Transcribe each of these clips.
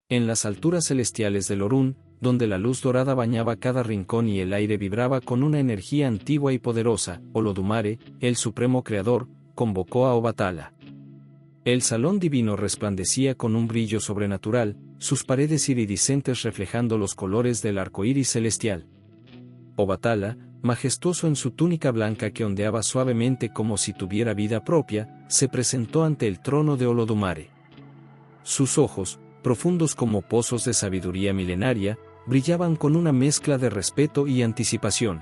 En las alturas celestiales del Orún, donde la luz dorada bañaba cada rincón y el aire vibraba con una energía antigua y poderosa, Olodumare, el supremo creador, convocó a Obatala. El salón divino resplandecía con un brillo sobrenatural, sus paredes iridiscentes reflejando los colores del arco iris celestial. Obatala, majestuoso en su túnica blanca que ondeaba suavemente como si tuviera vida propia, se presentó ante el trono de Olodumare. Sus ojos, profundos como pozos de sabiduría milenaria, brillaban con una mezcla de respeto y anticipación.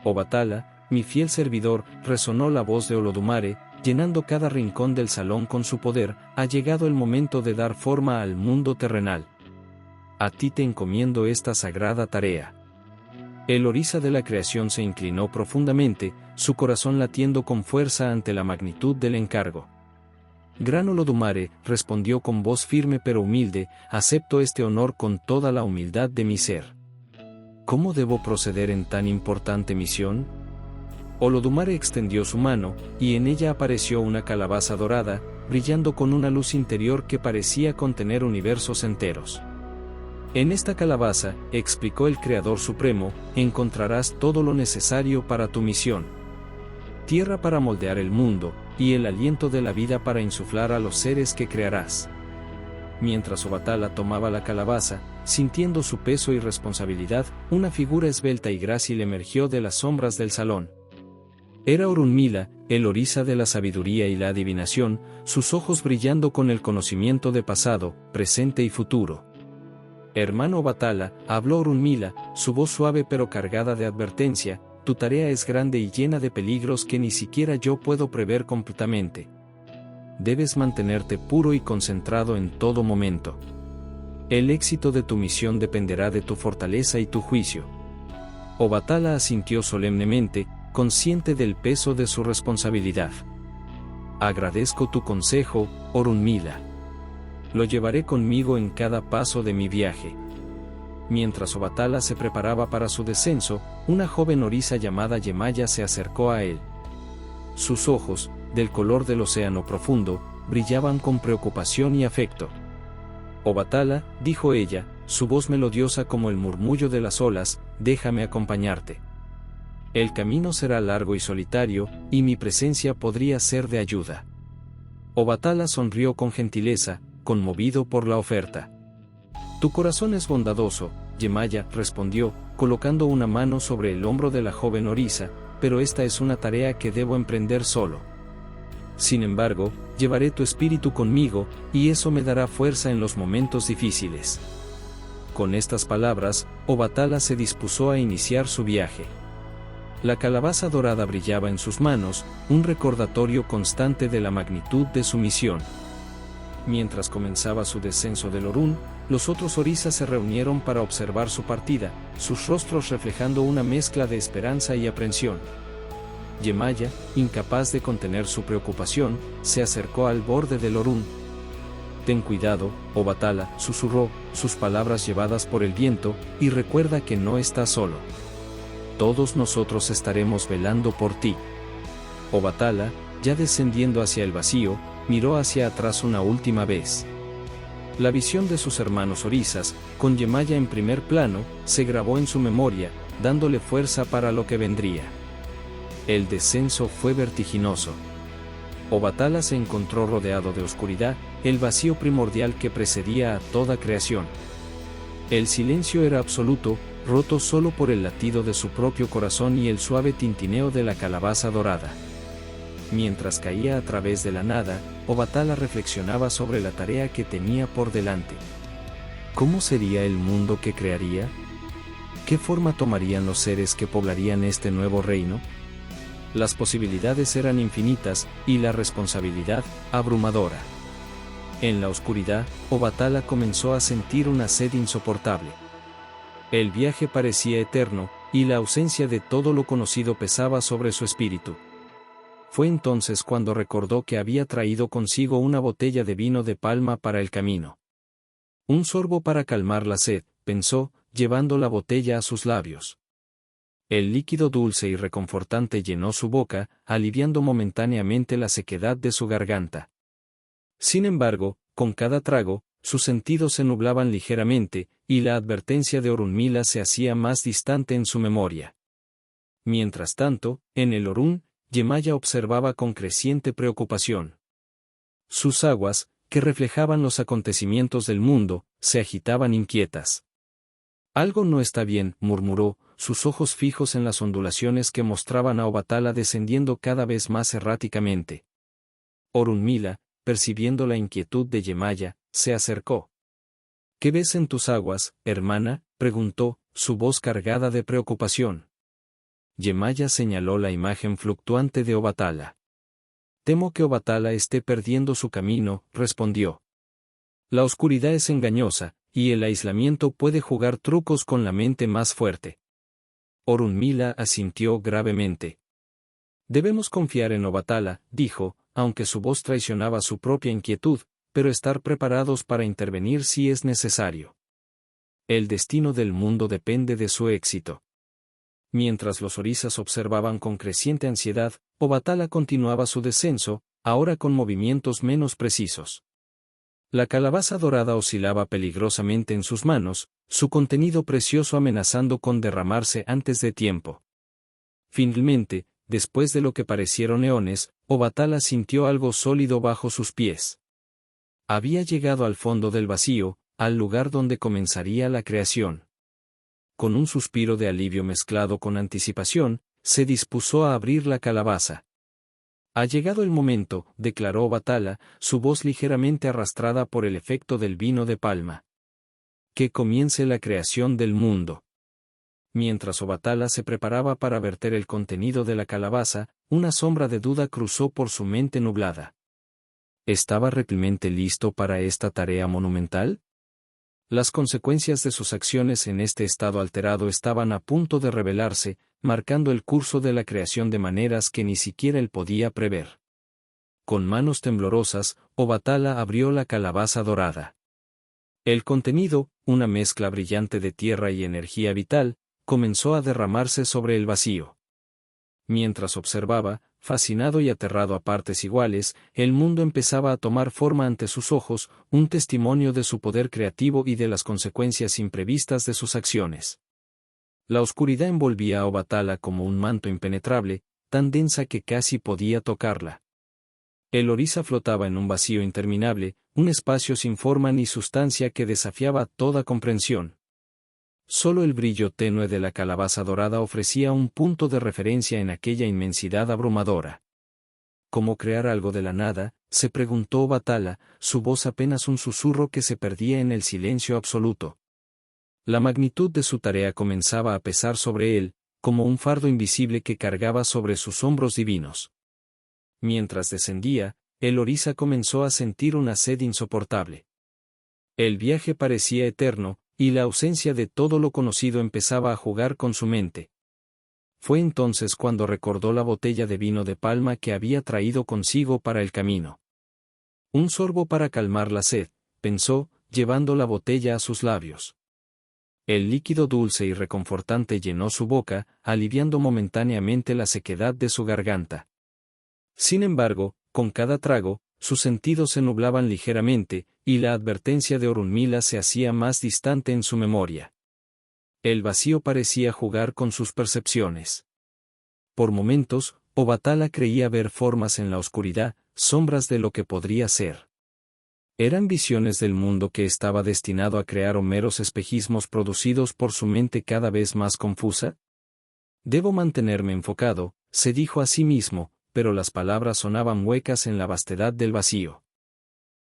Obatala, mi fiel servidor, resonó la voz de Olodumare, llenando cada rincón del salón con su poder, ha llegado el momento de dar forma al mundo terrenal. A ti te encomiendo esta sagrada tarea. El orisa de la creación se inclinó profundamente, su corazón latiendo con fuerza ante la magnitud del encargo. Gran Olodumare, respondió con voz firme pero humilde, acepto este honor con toda la humildad de mi ser. ¿Cómo debo proceder en tan importante misión? Olodumare extendió su mano, y en ella apareció una calabaza dorada, brillando con una luz interior que parecía contener universos enteros. En esta calabaza, explicó el Creador Supremo, encontrarás todo lo necesario para tu misión. Tierra para moldear el mundo, y el aliento de la vida para insuflar a los seres que crearás. Mientras Obatala tomaba la calabaza, sintiendo su peso y responsabilidad, una figura esbelta y grácil emergió de las sombras del salón. Era Orunmila, el orisa de la sabiduría y la adivinación, sus ojos brillando con el conocimiento de pasado, presente y futuro. Hermano Obatala, habló Orunmila, su voz suave pero cargada de advertencia, tu tarea es grande y llena de peligros que ni siquiera yo puedo prever completamente. Debes mantenerte puro y concentrado en todo momento. El éxito de tu misión dependerá de tu fortaleza y tu juicio. Obatala asintió solemnemente, consciente del peso de su responsabilidad. Agradezco tu consejo, Orunmila. Lo llevaré conmigo en cada paso de mi viaje. Mientras Obatala se preparaba para su descenso, una joven orisa llamada Yemaya se acercó a él. Sus ojos, del color del océano profundo, brillaban con preocupación y afecto. Obatala, dijo ella, su voz melodiosa como el murmullo de las olas, déjame acompañarte. El camino será largo y solitario, y mi presencia podría ser de ayuda. Obatala sonrió con gentileza, conmovido por la oferta. Tu corazón es bondadoso, Yemaya, respondió, colocando una mano sobre el hombro de la joven orisa, pero esta es una tarea que debo emprender solo. Sin embargo, llevaré tu espíritu conmigo, y eso me dará fuerza en los momentos difíciles. Con estas palabras, Obatala se dispuso a iniciar su viaje. La calabaza dorada brillaba en sus manos, un recordatorio constante de la magnitud de su misión. Mientras comenzaba su descenso del Orún, los otros orisas se reunieron para observar su partida, sus rostros reflejando una mezcla de esperanza y aprensión. Yemaya, incapaz de contener su preocupación, se acercó al borde del Orún. Ten cuidado, Obatala, susurró, sus palabras llevadas por el viento, y recuerda que no estás solo. Todos nosotros estaremos velando por ti. Obatala, ya descendiendo hacia el vacío, miró hacia atrás una última vez. La visión de sus hermanos orisas, con Yemaya en primer plano, se grabó en su memoria, dándole fuerza para lo que vendría. El descenso fue vertiginoso. Obatala se encontró rodeado de oscuridad, el vacío primordial que precedía a toda creación. El silencio era absoluto, roto solo por el latido de su propio corazón y el suave tintineo de la calabaza dorada. Mientras caía a través de la nada, Obatala reflexionaba sobre la tarea que tenía por delante. ¿Cómo sería el mundo que crearía? ¿Qué forma tomarían los seres que poblarían este nuevo reino? Las posibilidades eran infinitas, y la responsabilidad, abrumadora. En la oscuridad, Obatala comenzó a sentir una sed insoportable. El viaje parecía eterno, y la ausencia de todo lo conocido pesaba sobre su espíritu. Fue entonces cuando recordó que había traído consigo una botella de vino de palma para el camino. Un sorbo para calmar la sed, pensó, llevando la botella a sus labios. El líquido dulce y reconfortante llenó su boca, aliviando momentáneamente la sequedad de su garganta. Sin embargo, con cada trago, sus sentidos se nublaban ligeramente, y la advertencia de Orunmila se hacía más distante en su memoria. Mientras tanto, en el Orún, Yemaya observaba con creciente preocupación. Sus aguas, que reflejaban los acontecimientos del mundo, se agitaban inquietas. Algo no está bien, murmuró, sus ojos fijos en las ondulaciones que mostraban a Obatala descendiendo cada vez más erráticamente. Orunmila, percibiendo la inquietud de Yemaya, se acercó. ¿Qué ves en tus aguas, hermana?, preguntó, su voz cargada de preocupación. Yemaya señaló la imagen fluctuante de Obatala. Temo que Obatala esté perdiendo su camino, respondió. La oscuridad es engañosa, y el aislamiento puede jugar trucos con la mente más fuerte. Orunmila asintió gravemente. Debemos confiar en Obatala, dijo, aunque su voz traicionaba su propia inquietud, pero estar preparados para intervenir si es necesario. El destino del mundo depende de su éxito. Mientras los orisas observaban con creciente ansiedad, Obatala continuaba su descenso, ahora con movimientos menos precisos. La calabaza dorada oscilaba peligrosamente en sus manos, su contenido precioso amenazando con derramarse antes de tiempo. Finalmente, después de lo que parecieron eones, Obatala sintió algo sólido bajo sus pies. Había llegado al fondo del vacío, al lugar donde comenzaría la creación. Con un suspiro de alivio mezclado con anticipación, se dispuso a abrir la calabaza. Ha llegado el momento, declaró Obatala, su voz ligeramente arrastrada por el efecto del vino de palma. Que comience la creación del mundo. Mientras Obatala se preparaba para verter el contenido de la calabaza, una sombra de duda cruzó por su mente nublada. ¿Estaba realmente listo para esta tarea monumental? Las consecuencias de sus acciones en este estado alterado estaban a punto de revelarse, marcando el curso de la creación de maneras que ni siquiera él podía prever. Con manos temblorosas, Obatala abrió la calabaza dorada. El contenido, una mezcla brillante de tierra y energía vital, comenzó a derramarse sobre el vacío. Mientras observaba, fascinado y aterrado a partes iguales, el mundo empezaba a tomar forma ante sus ojos, un testimonio de su poder creativo y de las consecuencias imprevistas de sus acciones. La oscuridad envolvía a Obatala como un manto impenetrable, tan densa que casi podía tocarla. El orisa flotaba en un vacío interminable, un espacio sin forma ni sustancia que desafiaba toda comprensión. Solo el brillo tenue de la calabaza dorada ofrecía un punto de referencia en aquella inmensidad abrumadora. ¿Cómo crear algo de la nada?, se preguntó Obatala, su voz apenas un susurro que se perdía en el silencio absoluto. La magnitud de su tarea comenzaba a pesar sobre él, como un fardo invisible que cargaba sobre sus hombros divinos. Mientras descendía, el orisa comenzó a sentir una sed insoportable. El viaje parecía eterno, y la ausencia de todo lo conocido empezaba a jugar con su mente. Fue entonces cuando recordó la botella de vino de palma que había traído consigo para el camino. Un sorbo para calmar la sed, pensó, llevando la botella a sus labios. El líquido dulce y reconfortante llenó su boca, aliviando momentáneamente la sequedad de su garganta. Sin embargo, con cada trago, sus sentidos se nublaban ligeramente, y la advertencia de Orunmila se hacía más distante en su memoria. El vacío parecía jugar con sus percepciones. Por momentos, Obatala creía ver formas en la oscuridad, sombras de lo que podría ser. ¿Eran visiones del mundo que estaba destinado a crear o meros espejismos producidos por su mente cada vez más confusa? Debo mantenerme enfocado, se dijo a sí mismo, pero las palabras sonaban huecas en la vastedad del vacío.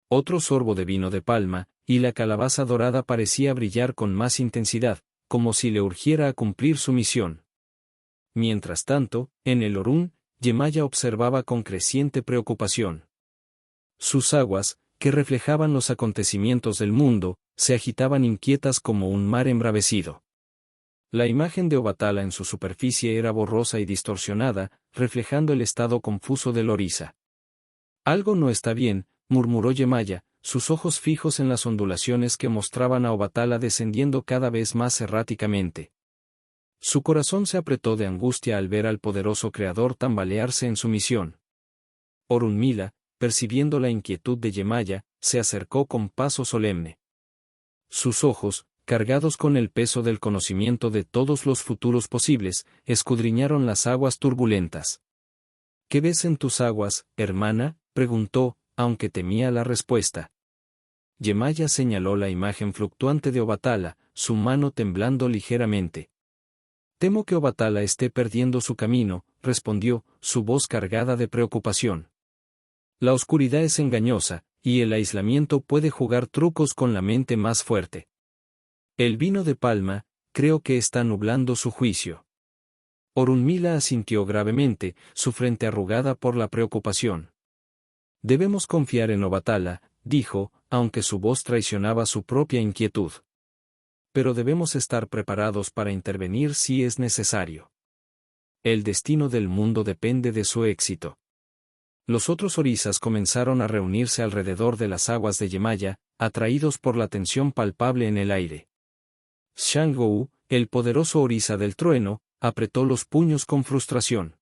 Otro sorbo de vino de palma, y la calabaza dorada parecía brillar con más intensidad, como si le urgiera a cumplir su misión. Mientras tanto, en el Orún, Yemaya observaba con creciente preocupación. Sus aguas, que reflejaban los acontecimientos del mundo, se agitaban inquietas como un mar embravecido. La imagen de Obatala en su superficie era borrosa y distorsionada, reflejando el estado confuso del orisa. Algo no está bien, murmuró Yemaya, sus ojos fijos en las ondulaciones que mostraban a Obatala descendiendo cada vez más erráticamente. Su corazón se apretó de angustia al ver al poderoso creador tambalearse en su misión. Orunmila, percibiendo la inquietud de Yemaya, se acercó con paso solemne. Sus ojos, cargados con el peso del conocimiento de todos los futuros posibles, escudriñaron las aguas turbulentas. ¿Qué ves en tus aguas, hermana?, preguntó, aunque temía la respuesta. Yemaya señaló la imagen fluctuante de Obatala, su mano temblando ligeramente. Temo que Obatala esté perdiendo su camino, respondió, su voz cargada de preocupación. La oscuridad es engañosa, y el aislamiento puede jugar trucos con la mente más fuerte. El vino de palma, creo que está nublando su juicio. Orunmila asintió gravemente, su frente arrugada por la preocupación. Debemos confiar en Obatala, dijo, aunque su voz traicionaba su propia inquietud. Pero debemos estar preparados para intervenir si es necesario. El destino del mundo depende de su éxito. Los otros orisas comenzaron a reunirse alrededor de las aguas de Yemaya, atraídos por la tensión palpable en el aire. Shangou, el poderoso orisa del trueno, apretó los puños con frustración.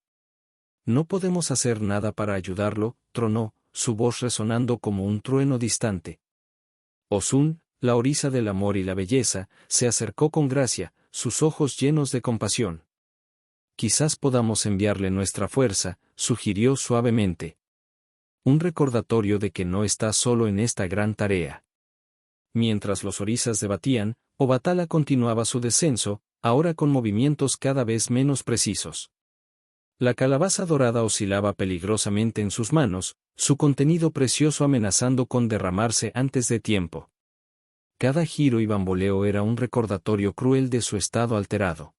No podemos hacer nada para ayudarlo, tronó, su voz resonando como un trueno distante. Osun, la orisa del amor y la belleza, se acercó con gracia, sus ojos llenos de compasión. Quizás podamos enviarle nuestra fuerza, sugirió suavemente. Un recordatorio de que no está solo en esta gran tarea. Mientras los orisas debatían, Obatala continuaba su descenso, ahora con movimientos cada vez menos precisos. La calabaza dorada oscilaba peligrosamente en sus manos, su contenido precioso amenazando con derramarse antes de tiempo. Cada giro y bamboleo era un recordatorio cruel de su estado alterado.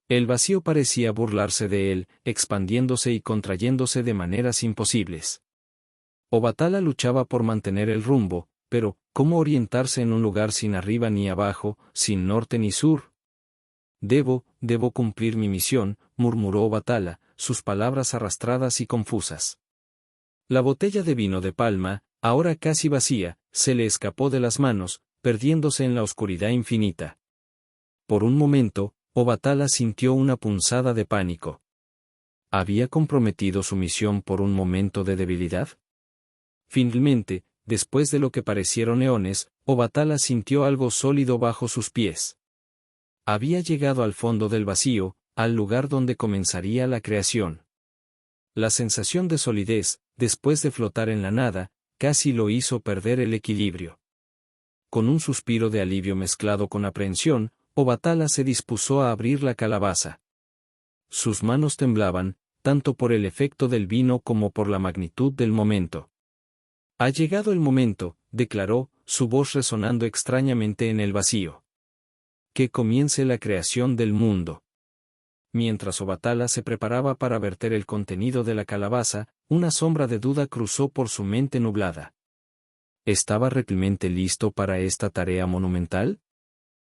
El vacío parecía burlarse de él, expandiéndose y contrayéndose de maneras imposibles. Obatala luchaba por mantener el rumbo, pero, ¿cómo orientarse en un lugar sin arriba ni abajo, sin norte ni sur? Debo cumplir mi misión, murmuró Obatala, sus palabras arrastradas y confusas. La botella de vino de palma, ahora casi vacía, se le escapó de las manos, perdiéndose en la oscuridad infinita. Por un momento, Obatala sintió una punzada de pánico. ¿Había comprometido su misión por un momento de debilidad? Finalmente, después de lo que parecieron eones, Obatala sintió algo sólido bajo sus pies. Había llegado al fondo del vacío, al lugar donde comenzaría la creación. La sensación de solidez, después de flotar en la nada, casi lo hizo perder el equilibrio. Con un suspiro de alivio mezclado con aprehensión, Obatala se dispuso a abrir la calabaza. Sus manos temblaban, tanto por el efecto del vino como por la magnitud del momento. Ha llegado el momento, declaró, su voz resonando extrañamente en el vacío. Que comience la creación del mundo. Mientras Obatala se preparaba para verter el contenido de la calabaza, una sombra de duda cruzó por su mente nublada. ¿Estaba realmente listo para esta tarea monumental?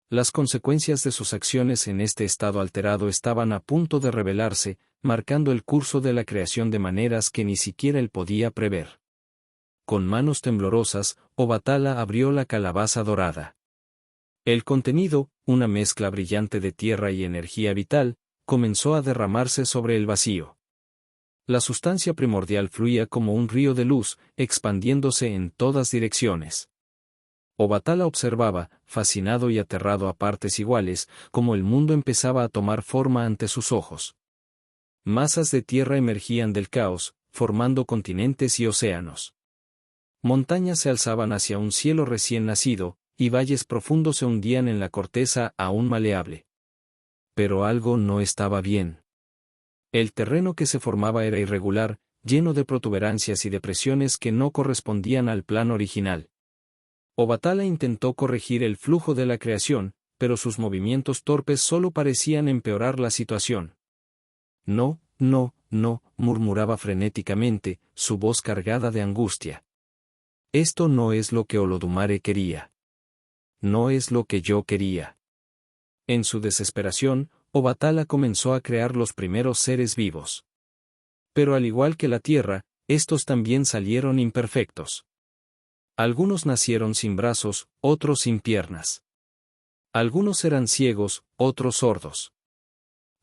Las consecuencias de sus acciones en este estado alterado estaban a punto de revelarse, marcando el curso de la creación de maneras que ni siquiera él podía prever. Con manos temblorosas, Obatala abrió la calabaza dorada. El contenido, una mezcla brillante de tierra y energía vital, comenzó a derramarse sobre el vacío. La sustancia primordial fluía como un río de luz, expandiéndose en todas direcciones. Obatala observaba, fascinado y aterrado a partes iguales, como el mundo empezaba a tomar forma ante sus ojos. Masas de tierra emergían del caos, formando continentes y océanos. Montañas se alzaban hacia un cielo recién nacido, y valles profundos se hundían en la corteza aún maleable. Pero algo no estaba bien. El terreno que se formaba era irregular, lleno de protuberancias y depresiones que no correspondían al plan original. Obatala intentó corregir el flujo de la creación, pero sus movimientos torpes solo parecían empeorar la situación. No, murmuraba frenéticamente, su voz cargada de angustia. Esto no es lo que Olodumare quería. No es lo que yo quería. En su desesperación, Obatala comenzó a crear los primeros seres vivos. Pero al igual que la tierra, estos también salieron imperfectos. Algunos nacieron sin brazos, otros sin piernas. Algunos eran ciegos, otros sordos.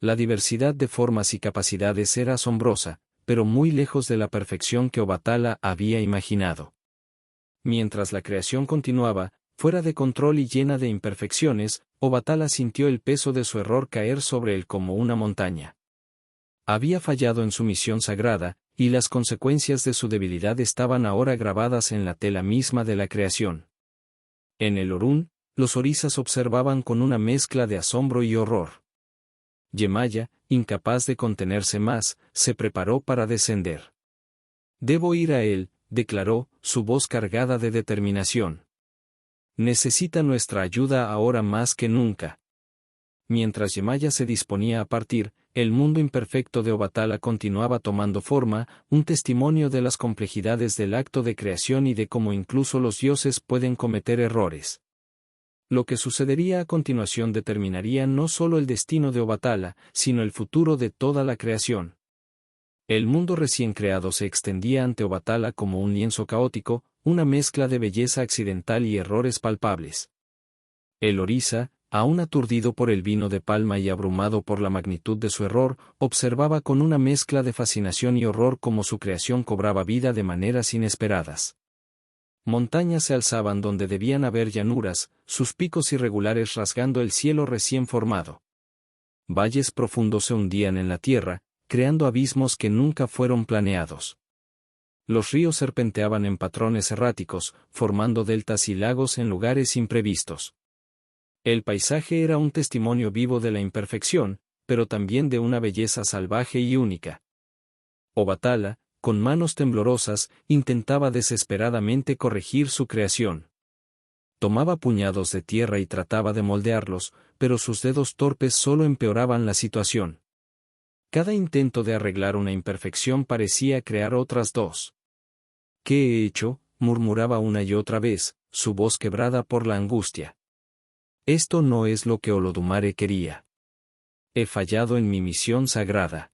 La diversidad de formas y capacidades era asombrosa, pero muy lejos de la perfección que Obatala había imaginado. Mientras la creación continuaba, fuera de control y llena de imperfecciones, Obatala sintió el peso de su error caer sobre él como una montaña. Había fallado en su misión sagrada, y las consecuencias de su debilidad estaban ahora grabadas en la tela misma de la creación. En el Orún, los orisas observaban con una mezcla de asombro y horror. Yemaya, incapaz de contenerse más, se preparó para descender. «Debo ir a él», declaró, su voz cargada de determinación. «Necesita nuestra ayuda ahora más que nunca». Mientras Yemaya se disponía a partir, el mundo imperfecto de Obatala continuaba tomando forma, un testimonio de las complejidades del acto de creación y de cómo incluso los dioses pueden cometer errores. Lo que sucedería a continuación determinaría no solo el destino de Obatala, sino el futuro de toda la creación. El mundo recién creado se extendía ante Obatala como un lienzo caótico, una mezcla de belleza accidental y errores palpables. El orisa, aún aturdido por el vino de palma y abrumado por la magnitud de su error, observaba con una mezcla de fascinación y horror cómo su creación cobraba vida de maneras inesperadas. Montañas se alzaban donde debían haber llanuras, sus picos irregulares rasgando el cielo recién formado. Valles profundos se hundían en la tierra, creando abismos que nunca fueron planeados. Los ríos serpenteaban en patrones erráticos, formando deltas y lagos en lugares imprevistos. El paisaje era un testimonio vivo de la imperfección, pero también de una belleza salvaje y única. Obatala, con manos temblorosas, intentaba desesperadamente corregir su creación. Tomaba puñados de tierra y trataba de moldearlos, pero sus dedos torpes solo empeoraban la situación. Cada intento de arreglar una imperfección parecía crear otras dos. «¿Qué he hecho?», murmuraba una y otra vez, su voz quebrada por la angustia. «Esto no es lo que Olodumare quería. He fallado en mi misión sagrada».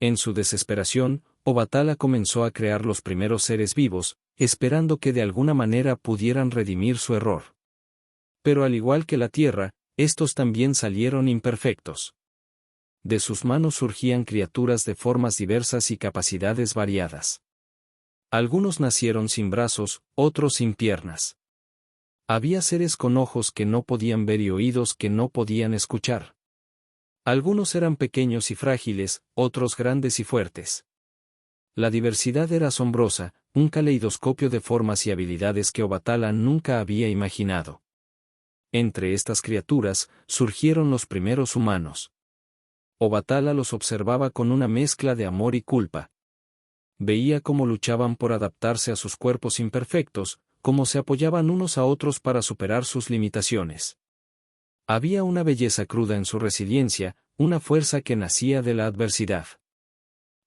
En su desesperación, Obatala comenzó a crear los primeros seres vivos, esperando que de alguna manera pudieran redimir su error. Pero al igual que la tierra, estos también salieron imperfectos. De sus manos surgían criaturas de formas diversas y capacidades variadas. Algunos nacieron sin brazos, otros sin piernas. Había seres con ojos que no podían ver y oídos que no podían escuchar. Algunos eran pequeños y frágiles, otros grandes y fuertes. La diversidad era asombrosa, un caleidoscopio de formas y habilidades que Obatala nunca había imaginado. Entre estas criaturas, surgieron los primeros humanos. Obatala los observaba con una mezcla de amor y culpa. Veía cómo luchaban por adaptarse a sus cuerpos imperfectos, cómo se apoyaban unos a otros para superar sus limitaciones. Había una belleza cruda en su resiliencia, una fuerza que nacía de la adversidad.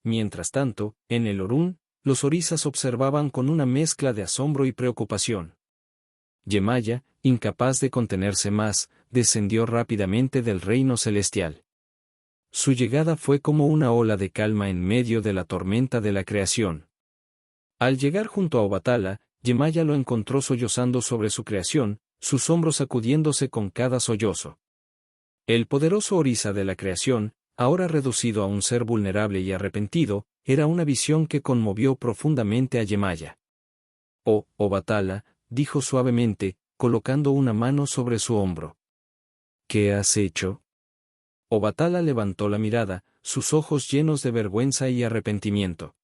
Mientras tanto, en el Orún, los orisas observaban con una mezcla de asombro y preocupación. Yemaya, incapaz de contenerse más, descendió rápidamente del reino celestial. Su llegada fue como una ola de calma en medio de la tormenta de la creación. Al llegar junto a Obatala, Yemaya lo encontró sollozando sobre su creación, sus hombros sacudiéndose con cada sollozo. El poderoso orisa de la creación, ahora reducido a un ser vulnerable y arrepentido, era una visión que conmovió profundamente a Yemaya. «Oh, Obatala», dijo suavemente, colocando una mano sobre su hombro. «¿Qué has hecho?». Obatala levantó la mirada, sus ojos llenos de vergüenza y arrepentimiento.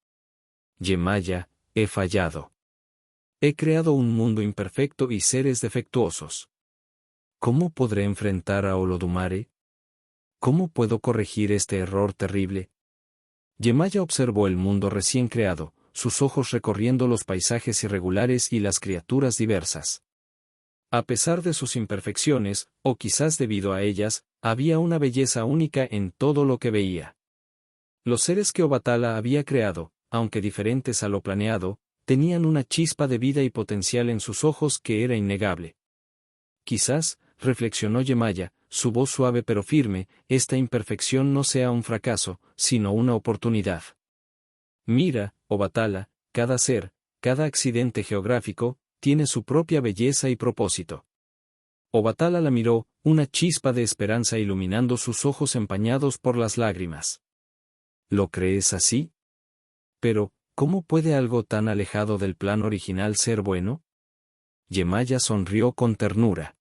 «Yemaya, he fallado. He creado un mundo imperfecto y seres defectuosos. ¿Cómo podré enfrentar a Olodumare? ¿Cómo puedo corregir este error terrible?». Yemaya observó el mundo recién creado, sus ojos recorriendo los paisajes irregulares y las criaturas diversas. A pesar de sus imperfecciones, o quizás debido a ellas, había una belleza única en todo lo que veía. Los seres que Obatala había creado, aunque diferentes a lo planeado, tenían una chispa de vida y potencial en sus ojos que era innegable. Quizás, reflexionó Yemaya, su voz suave pero firme, esta imperfección no sea un fracaso, sino una oportunidad. Mira, Obatala, cada ser, cada accidente geográfico, tiene su propia belleza y propósito. Obatala la miró, una chispa de esperanza iluminando sus ojos empañados por las lágrimas. ¿Lo crees así? Pero, ¿cómo puede algo tan alejado del plan original ser bueno? Yemaya sonrió con ternura.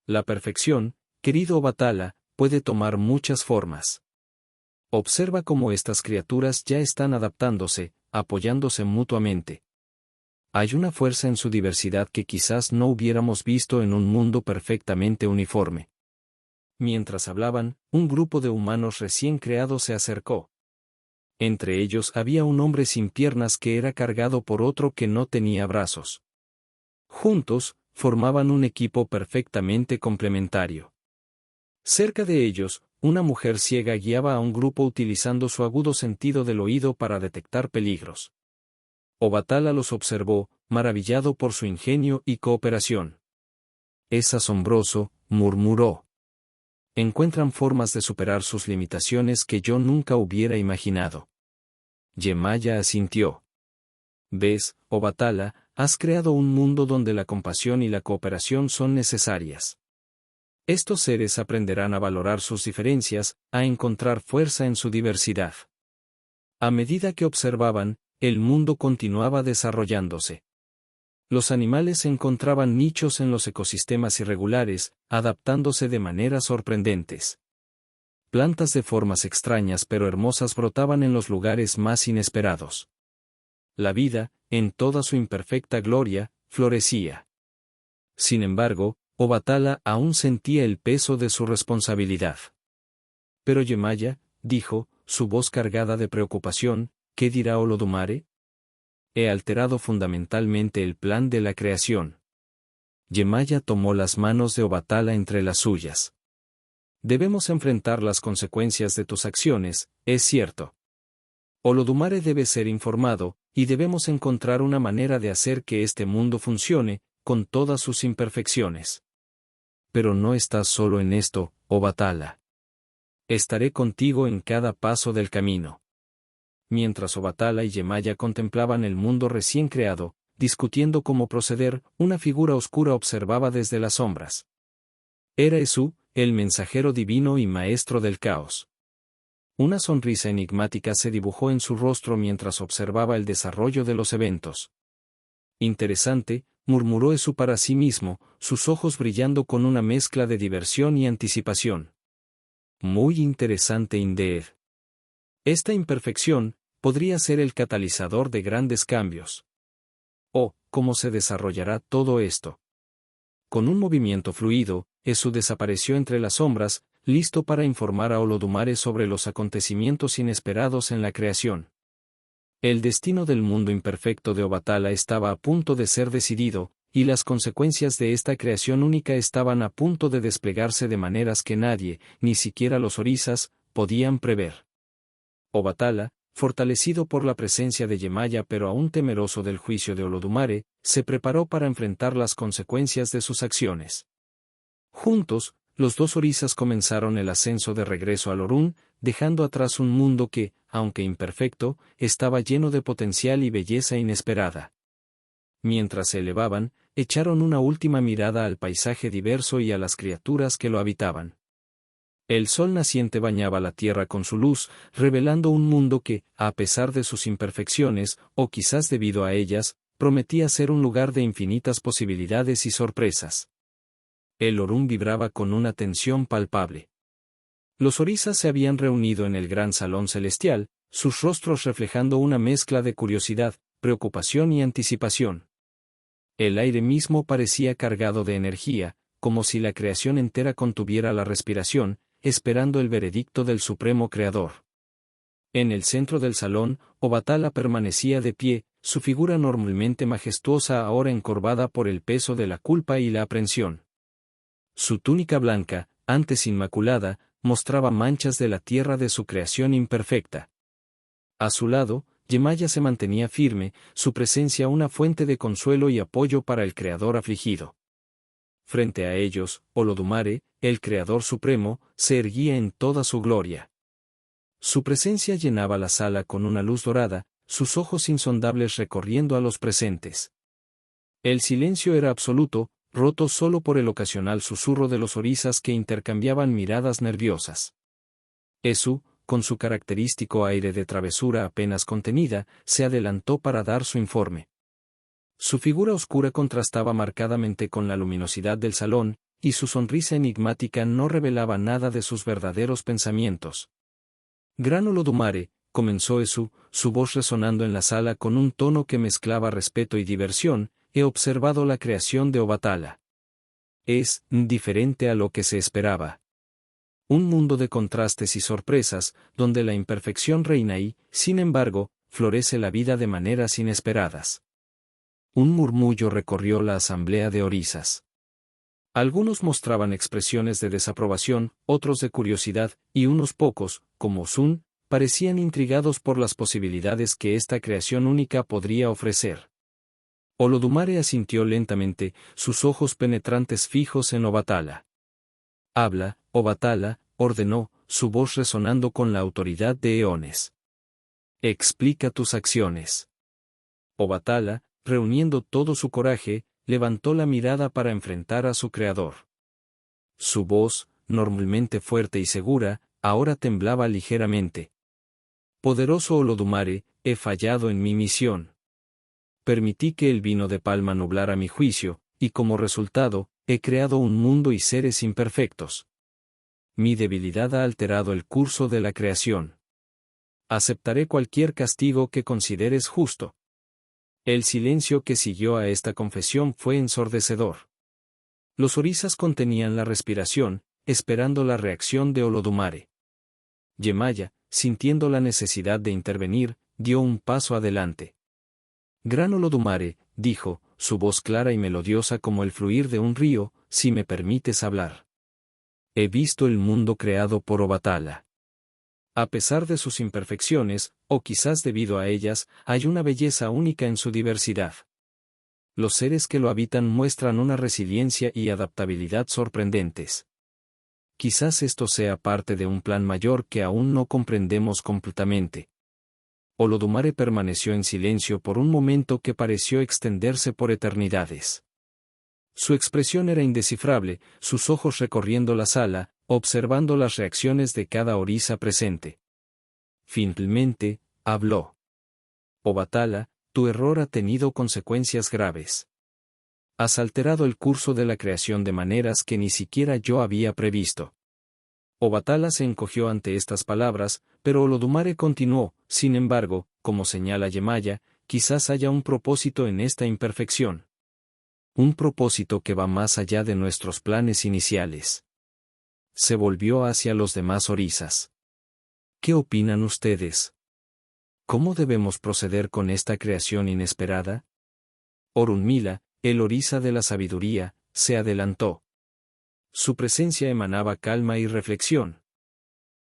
La perfección, querido Obatala, puede tomar muchas formas. Observa cómo estas criaturas ya están adaptándose, apoyándose mutuamente. Hay una fuerza en su diversidad que quizás no hubiéramos visto en un mundo perfectamente uniforme. Mientras hablaban, un grupo de humanos recién creados se acercó. Entre ellos había un hombre sin piernas que era cargado por otro que no tenía brazos. Juntos, formaban un equipo perfectamente complementario. Cerca de ellos, una mujer ciega guiaba a un grupo utilizando su agudo sentido del oído para detectar peligros. Obatala los observó, maravillado por su ingenio y cooperación. Es asombroso, murmuró. Encuentran formas de superar sus limitaciones que yo nunca hubiera imaginado. Yemaya asintió. ¿Ves, Obatala, has creado un mundo donde la compasión y la cooperación son necesarias? Estos seres aprenderán a valorar sus diferencias, a encontrar fuerza en su diversidad. A medida que observaban, el mundo continuaba desarrollándose. Los animales encontraban nichos en los ecosistemas irregulares, adaptándose de maneras sorprendentes. Plantas de formas extrañas pero hermosas brotaban en los lugares más inesperados. La vida, en toda su imperfecta gloria, florecía. Sin embargo, Obatala aún sentía el peso de su responsabilidad. Pero Yemaya, dijo, su voz cargada de preocupación, ¿qué dirá Olodumare? He alterado fundamentalmente el plan de la creación. Yemaya tomó las manos de Obatala entre las suyas. Debemos enfrentar las consecuencias de tus acciones, es cierto. Olodumare debe ser informado, y debemos encontrar una manera de hacer que este mundo funcione, con todas sus imperfecciones. Pero no estás solo en esto, Obatala. Estaré contigo en cada paso del camino. Mientras Obatala y Yemaya contemplaban el mundo recién creado, discutiendo cómo proceder, una figura oscura observaba desde las sombras. Era Esu, el mensajero divino y maestro del caos. Una sonrisa enigmática se dibujó en su rostro mientras observaba el desarrollo de los eventos. Interesante, murmuró Esu para sí mismo, sus ojos brillando con una mezcla de diversión y anticipación. Muy interesante indeed. Esta imperfección podría ser el catalizador de grandes cambios. Oh, ¿cómo se desarrollará todo esto? Con un movimiento fluido, Esu desapareció entre las sombras, listo para informar a Olodumare sobre los acontecimientos inesperados en la creación. El destino del mundo imperfecto de Obatala estaba a punto de ser decidido, y las consecuencias de esta creación única estaban a punto de desplegarse de maneras que nadie, ni siquiera los orisas, podían prever. Obatala, fortalecido por la presencia de Yemaya pero aún temeroso del juicio de Olodumare, se preparó para enfrentar las consecuencias de sus acciones. Juntos, los dos orisas comenzaron el ascenso de regreso al Orún, dejando atrás un mundo que, aunque imperfecto, estaba lleno de potencial y belleza inesperada. Mientras se elevaban, echaron una última mirada al paisaje diverso y a las criaturas que lo habitaban. El sol naciente bañaba la tierra con su luz, revelando un mundo que, a pesar de sus imperfecciones, o quizás debido a ellas, prometía ser un lugar de infinitas posibilidades y sorpresas. El Orún vibraba con una tensión palpable. Los orisas se habían reunido en el gran salón celestial, sus rostros reflejando una mezcla de curiosidad, preocupación y anticipación. El aire mismo parecía cargado de energía, como si la creación entera contuviera la respiración, esperando el veredicto del Supremo Creador. En el centro del salón, Obatala permanecía de pie, su figura normalmente majestuosa ahora encorvada por el peso de la culpa y la aprensión. Su túnica blanca, antes inmaculada, mostraba manchas de la tierra de su creación imperfecta. A su lado, Yemaya se mantenía firme, su presencia una fuente de consuelo y apoyo para el Creador afligido. Frente a ellos, Olodumare, el Creador Supremo, se erguía en toda su gloria. Su presencia llenaba la sala con una luz dorada, sus ojos insondables recorriendo a los presentes. El silencio era absoluto, roto solo por el ocasional susurro de los orisas que intercambiaban miradas nerviosas. Esu, con su característico aire de travesura apenas contenida, se adelantó para dar su informe. Su figura oscura contrastaba marcadamente con la luminosidad del salón, y su sonrisa enigmática no revelaba nada de sus verdaderos pensamientos. Gran Olodumare, comenzó Esu, su voz resonando en la sala con un tono que mezclaba respeto y diversión, he observado la creación de Obatala. Es diferente a lo que se esperaba. Un mundo de contrastes y sorpresas, donde la imperfección reina y, sin embargo, florece la vida de maneras inesperadas. Un murmullo recorrió la asamblea de orisas. Algunos mostraban expresiones de desaprobación, otros de curiosidad, y unos pocos, como Sun, parecían intrigados por las posibilidades que esta creación única podría ofrecer. Olodumare asintió lentamente, sus ojos penetrantes fijos en Obatala. Habla, Obatala, ordenó, su voz resonando con la autoridad de eones. Explica tus acciones. Obatala, reuniendo todo su coraje, levantó la mirada para enfrentar a su creador. Su voz, normalmente fuerte y segura, ahora temblaba ligeramente. Poderoso Olodumare, he fallado en mi misión. Permití que el vino de palma nublara mi juicio, y como resultado, he creado un mundo y seres imperfectos. Mi debilidad ha alterado el curso de la creación. Aceptaré cualquier castigo que consideres justo. El silencio que siguió a esta confesión fue ensordecedor. Los orisas contenían la respiración, esperando la reacción de Olodumare. Yemaya, sintiendo la necesidad de intervenir, dio un paso adelante. Gran Olodumare, dijo, su voz clara y melodiosa como el fluir de un río, si me permites hablar. He visto el mundo creado por Obatala. A pesar de sus imperfecciones, o quizás debido a ellas, hay una belleza única en su diversidad. Los seres que lo habitan muestran una resiliencia y adaptabilidad sorprendentes. Quizás esto sea parte de un plan mayor que aún no comprendemos completamente. Olodumare permaneció en silencio por un momento que pareció extenderse por eternidades. Su expresión era indescifrable, sus ojos recorriendo la sala, observando las reacciones de cada orisa presente. Finalmente, habló. Obatala, tu error ha tenido consecuencias graves. Has alterado el curso de la creación de maneras que ni siquiera yo había previsto. Obatala se encogió ante estas palabras, pero Olodumare continuó, sin embargo, como señala Yemaya, quizás haya un propósito en esta imperfección. Un propósito que va más allá de nuestros planes iniciales. Se volvió hacia los demás orisas. ¿Qué opinan ustedes? ¿Cómo debemos proceder con esta creación inesperada? Orunmila, el orisa de la sabiduría, se adelantó. Su presencia emanaba calma y reflexión.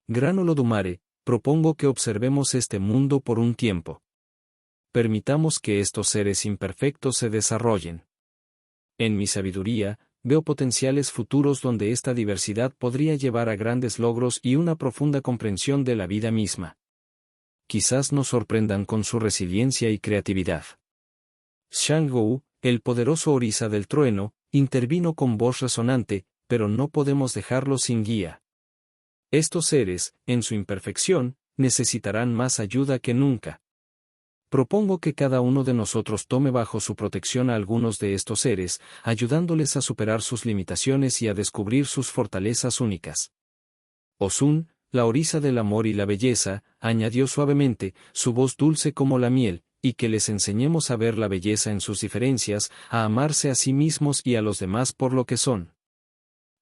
Gran Olodumare, propongo que observemos este mundo por un tiempo. Permitamos que estos seres imperfectos se desarrollen. En mi sabiduría, veo potenciales futuros donde esta diversidad podría llevar a grandes logros y una profunda comprensión de la vida misma. Quizás nos sorprendan con su resiliencia y creatividad. Shang-Wu, el poderoso orisa del trueno, intervino con voz resonante, pero no podemos dejarlos sin guía. Estos seres, en su imperfección, necesitarán más ayuda que nunca. Propongo que cada uno de nosotros tome bajo su protección a algunos de estos seres, ayudándoles a superar sus limitaciones y a descubrir sus fortalezas únicas. Osun, la orisa del amor y la belleza, añadió suavemente, su voz dulce como la miel, y que les enseñemos a ver la belleza en sus diferencias, a amarse a sí mismos y a los demás por lo que son.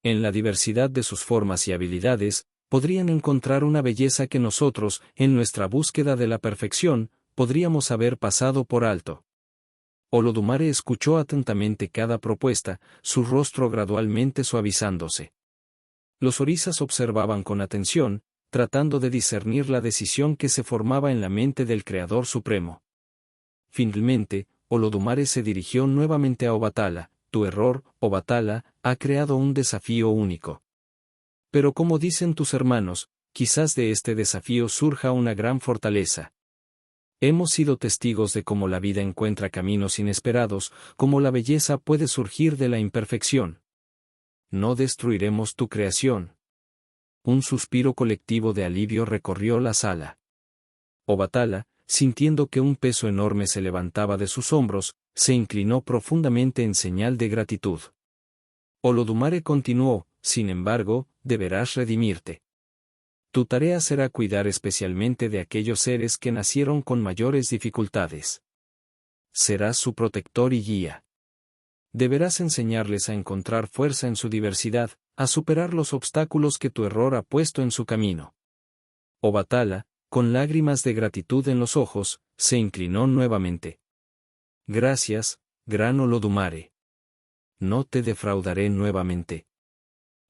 En la diversidad de sus formas y habilidades, podrían encontrar una belleza que nosotros, en nuestra búsqueda de la perfección, podríamos haber pasado por alto. Olodumare escuchó atentamente cada propuesta, su rostro gradualmente suavizándose. Los orisas observaban con atención, tratando de discernir la decisión que se formaba en la mente del Creador Supremo. Finalmente, Olodumare se dirigió nuevamente a Obatala. Tu error, Obatala, ha creado un desafío único. Pero como dicen tus hermanos, quizás de este desafío surja una gran fortaleza. Hemos sido testigos de cómo la vida encuentra caminos inesperados, cómo la belleza puede surgir de la imperfección. No destruiremos tu creación. Un suspiro colectivo de alivio recorrió la sala. Obatala, sintiendo que un peso enorme se levantaba de sus hombros, se inclinó profundamente en señal de gratitud. Olodumare continuó, sin embargo, deberás redimirte. Tu tarea será cuidar especialmente de aquellos seres que nacieron con mayores dificultades. Serás su protector y guía. Deberás enseñarles a encontrar fuerza en su diversidad, a superar los obstáculos que tu error ha puesto en su camino. Obatala, con lágrimas de gratitud en los ojos, se inclinó nuevamente. Gracias, gran Olodumare. No te defraudaré nuevamente.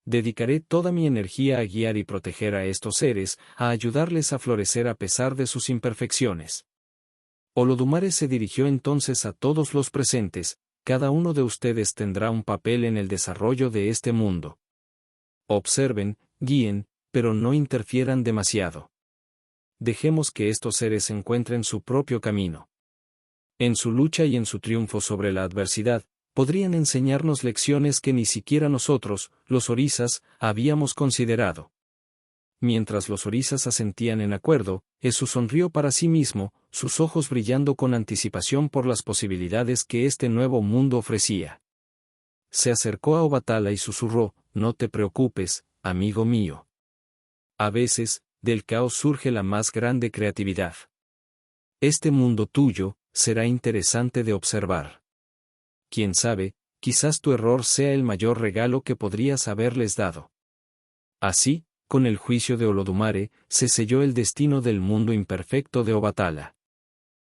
Dedicaré toda mi energía a guiar y proteger a estos seres, a ayudarles a florecer a pesar de sus imperfecciones. Olodumare se dirigió entonces a todos los presentes: cada uno de ustedes tendrá un papel en el desarrollo de este mundo. Observen, guíen, pero no interfieran demasiado. Dejemos que estos seres encuentren su propio camino. En su lucha y en su triunfo sobre la adversidad, podrían enseñarnos lecciones que ni siquiera nosotros, los orisas, habíamos considerado. Mientras los orisas asentían en acuerdo, Esu sonrió para sí mismo, sus ojos brillando con anticipación por las posibilidades que este nuevo mundo ofrecía. Se acercó a Obatala y susurró: no te preocupes, amigo mío. A veces, del caos surge la más grande creatividad. Este mundo tuyo será interesante de observar. Quién sabe, quizás tu error sea el mayor regalo que podrías haberles dado. Así, con el juicio de Olodumare, se selló el destino del mundo imperfecto de Obatala.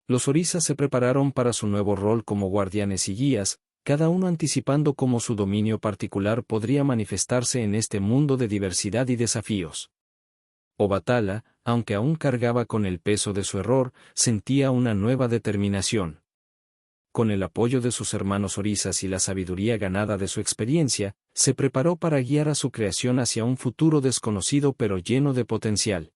Los orisas se prepararon para su nuevo rol como guardianes y guías, cada uno anticipando cómo su dominio particular podría manifestarse en este mundo de diversidad y desafíos. Obatala, aunque aún cargaba con el peso de su error, sentía una nueva determinación. Con el apoyo de sus hermanos orisas y la sabiduría ganada de su experiencia, se preparó para guiar a su creación hacia un futuro desconocido pero lleno de potencial.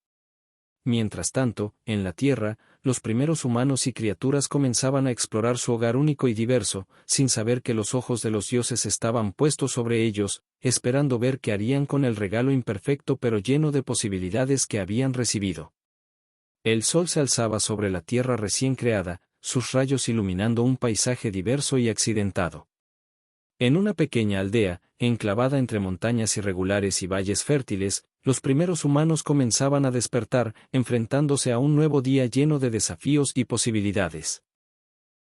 Mientras tanto, en la Tierra, los primeros humanos y criaturas comenzaban a explorar su hogar único y diverso, sin saber que los ojos de los dioses estaban puestos sobre ellos, esperando ver qué harían con el regalo imperfecto pero lleno de posibilidades que habían recibido. El sol se alzaba sobre la tierra recién creada, sus rayos iluminando un paisaje diverso y accidentado. En una pequeña aldea, enclavada entre montañas irregulares y valles fértiles, los primeros humanos comenzaban a despertar, enfrentándose a un nuevo día lleno de desafíos y posibilidades.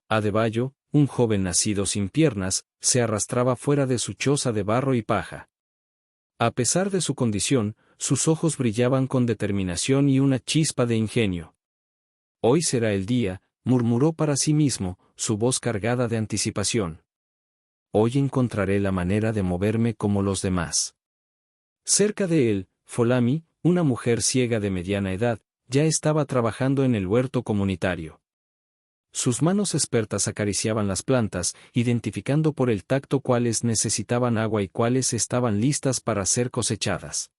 Adebayo, un joven nacido sin piernas, se arrastraba fuera de su choza de barro y paja. A pesar de su condición, sus ojos brillaban con determinación y una chispa de ingenio. Hoy será el día, murmuró para sí mismo, su voz cargada de anticipación. Hoy encontraré la manera de moverme como los demás. Cerca de él, Folami, una mujer ciega de mediana edad, ya estaba trabajando en el huerto comunitario. Sus manos expertas acariciaban las plantas, identificando por el tacto cuáles necesitaban agua y cuáles estaban listas para ser cosechadas.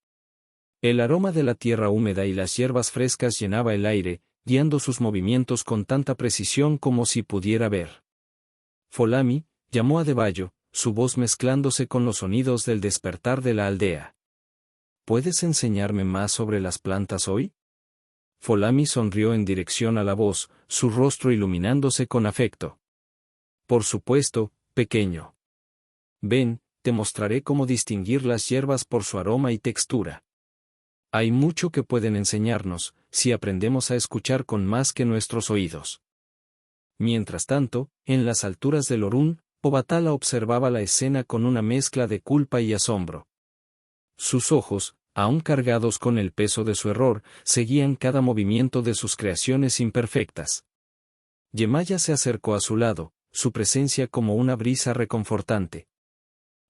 El aroma de la tierra húmeda y las hierbas frescas llenaba el aire, guiando sus movimientos con tanta precisión como si pudiera ver. Folami, llamó a Adebayo, su voz mezclándose con los sonidos del despertar de la aldea. ¿Puedes enseñarme más sobre las plantas hoy? Folami sonrió en dirección a la voz, su rostro iluminándose con afecto. Por supuesto, pequeño. Ven, te mostraré cómo distinguir las hierbas por su aroma y textura. Hay mucho que pueden enseñarnos, si aprendemos a escuchar con más que nuestros oídos. Mientras tanto, en las alturas del Orún, Obatala observaba la escena con una mezcla de culpa y asombro. Sus ojos, aún cargados con el peso de su error, seguían cada movimiento de sus creaciones imperfectas. Yemaya se acercó a su lado, su presencia como una brisa reconfortante.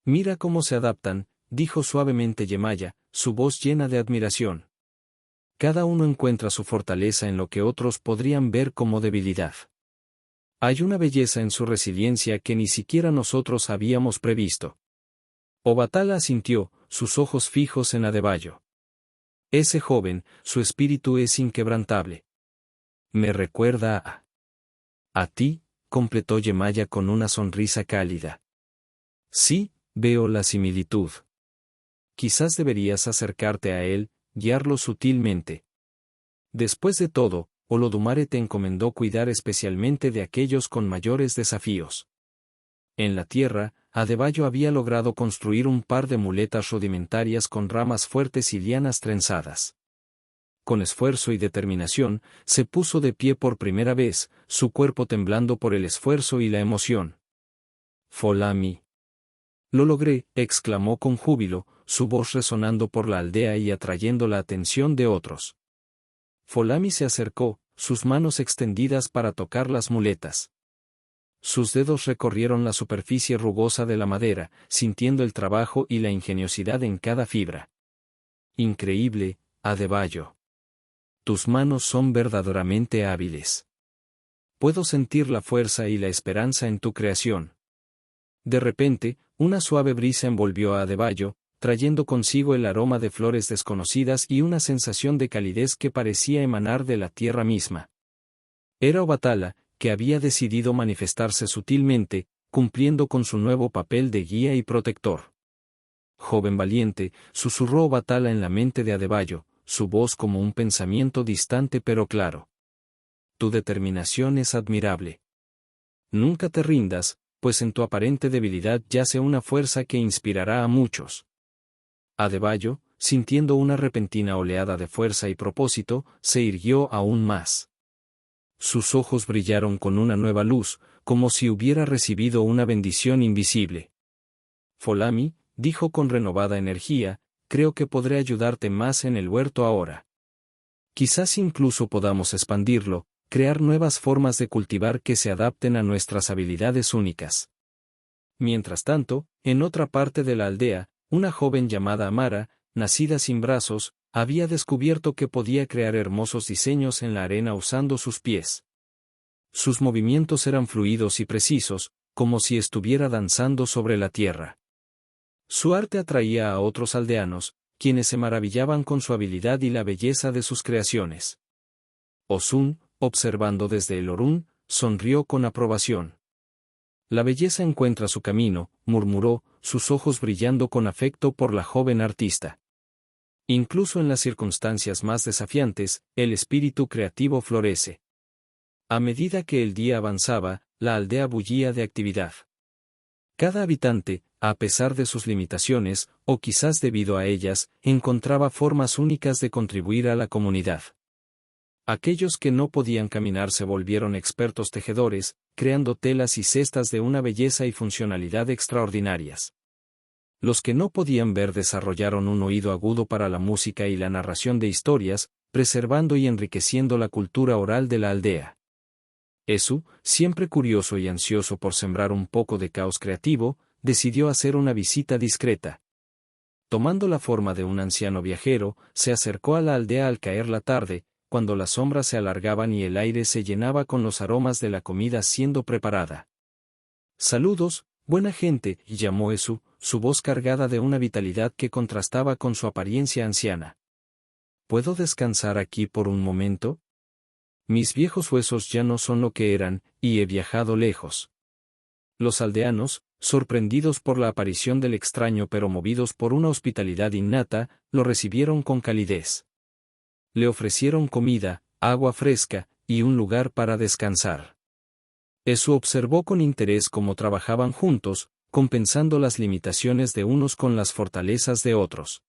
Mira cómo se adaptan, dijo suavemente Yemaya, su voz llena de admiración. Cada uno encuentra su fortaleza en lo que otros podrían ver como debilidad. Hay una belleza en su resiliencia que ni siquiera nosotros habíamos previsto. Obatala asintió, sus ojos fijos en Adebayo. Ese joven, su espíritu es inquebrantable. Me recuerda a ti, completó Yemaya con una sonrisa cálida. Sí, veo la similitud. Quizás deberías acercarte a él, guiarlo sutilmente. Después de todo, Olodumare te encomendó cuidar especialmente de aquellos con mayores desafíos. En la tierra, Adebayo había logrado construir un par de muletas rudimentarias con ramas fuertes y lianas trenzadas. Con esfuerzo y determinación, se puso de pie por primera vez, su cuerpo temblando por el esfuerzo y la emoción. Folami. Lo logré, exclamó con júbilo, su voz resonando por la aldea y atrayendo la atención de otros. Folami se acercó, sus manos extendidas para tocar las muletas. Sus dedos recorrieron la superficie rugosa de la madera, sintiendo el trabajo y la ingeniosidad en cada fibra. Increíble, Adebayo. Tus manos son verdaderamente hábiles. Puedo sentir la fuerza y la esperanza en tu creación. De repente, una suave brisa envolvió a Adebayo, trayendo consigo el aroma de flores desconocidas y una sensación de calidez que parecía emanar de la tierra misma. Era Obatala, que había decidido manifestarse sutilmente, cumpliendo con su nuevo papel de guía y protector. Joven valiente, susurró Obatala en la mente de Adebayo, su voz como un pensamiento distante pero claro. Tu determinación es admirable. Nunca te rindas, pues en tu aparente debilidad yace una fuerza que inspirará a muchos. Adebayo, sintiendo una repentina oleada de fuerza y propósito, se irguió aún más. Sus ojos brillaron con una nueva luz, como si hubiera recibido una bendición invisible. Folami, dijo con renovada energía, creo que podré ayudarte más en el huerto ahora. Quizás incluso podamos expandirlo, crear nuevas formas de cultivar que se adapten a nuestras habilidades únicas. Mientras tanto, en otra parte de la aldea, una joven llamada Amara, nacida sin brazos, había descubierto que podía crear hermosos diseños en la arena usando sus pies. Sus movimientos eran fluidos y precisos, como si estuviera danzando sobre la tierra. Su arte atraía a otros aldeanos, quienes se maravillaban con su habilidad y la belleza de sus creaciones. Osun, observando desde el Orún, sonrió con aprobación. La belleza encuentra su camino, murmuró, sus ojos brillando con afecto por la joven artista. Incluso en las circunstancias más desafiantes, el espíritu creativo florece. A medida que el día avanzaba, la aldea bullía de actividad. Cada habitante, a pesar de sus limitaciones, o quizás debido a ellas, encontraba formas únicas de contribuir a la comunidad. Aquellos que no podían caminar se volvieron expertos tejedores, creando telas y cestas de una belleza y funcionalidad extraordinarias. Los que no podían ver desarrollaron un oído agudo para la música y la narración de historias, preservando y enriqueciendo la cultura oral de la aldea. Esu, siempre curioso y ansioso por sembrar un poco de caos creativo, decidió hacer una visita discreta. Tomando la forma de un anciano viajero, se acercó a la aldea al caer la tarde, cuando las sombras se alargaban y el aire se llenaba con los aromas de la comida siendo preparada. «Saludos, buena gente», llamó Esu, su voz cargada de una vitalidad que contrastaba con su apariencia anciana. «¿Puedo descansar aquí por un momento? Mis viejos huesos ya no son lo que eran, y he viajado lejos». Los aldeanos, sorprendidos por la aparición del extraño pero movidos por una hospitalidad innata, lo recibieron con calidez. Le ofrecieron comida, agua fresca, y un lugar para descansar. Esu observó con interés cómo trabajaban juntos, compensando las limitaciones de unos con las fortalezas de otros.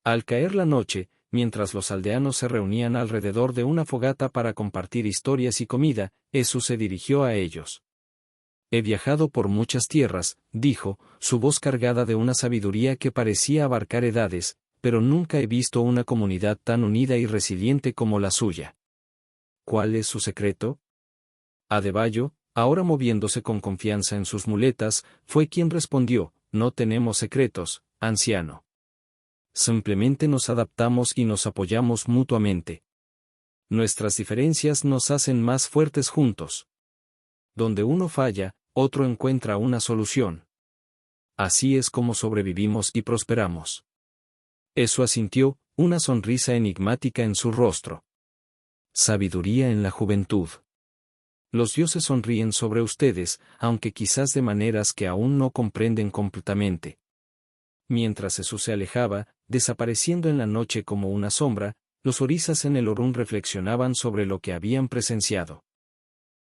Al caer la noche, mientras los aldeanos se reunían alrededor de una fogata para compartir historias y comida, Esu se dirigió a ellos. «He viajado por muchas tierras», dijo, su voz cargada de una sabiduría que parecía abarcar edades, pero nunca he visto una comunidad tan unida y resiliente como la suya. ¿Cuál es su secreto? Adebayo, ahora moviéndose con confianza en sus muletas, fue quien respondió: «No tenemos secretos, anciano. Simplemente nos adaptamos y nos apoyamos mutuamente. Nuestras diferencias nos hacen más fuertes juntos. Donde uno falla, otro encuentra una solución. Así es como sobrevivimos y prosperamos». Eso asintió, una sonrisa enigmática en su rostro. Sabiduría en la juventud. Los dioses sonríen sobre ustedes, aunque quizás de maneras que aún no comprenden completamente. Mientras Jesús se alejaba, desapareciendo en la noche como una sombra, los orisas en el Orún reflexionaban sobre lo que habían presenciado.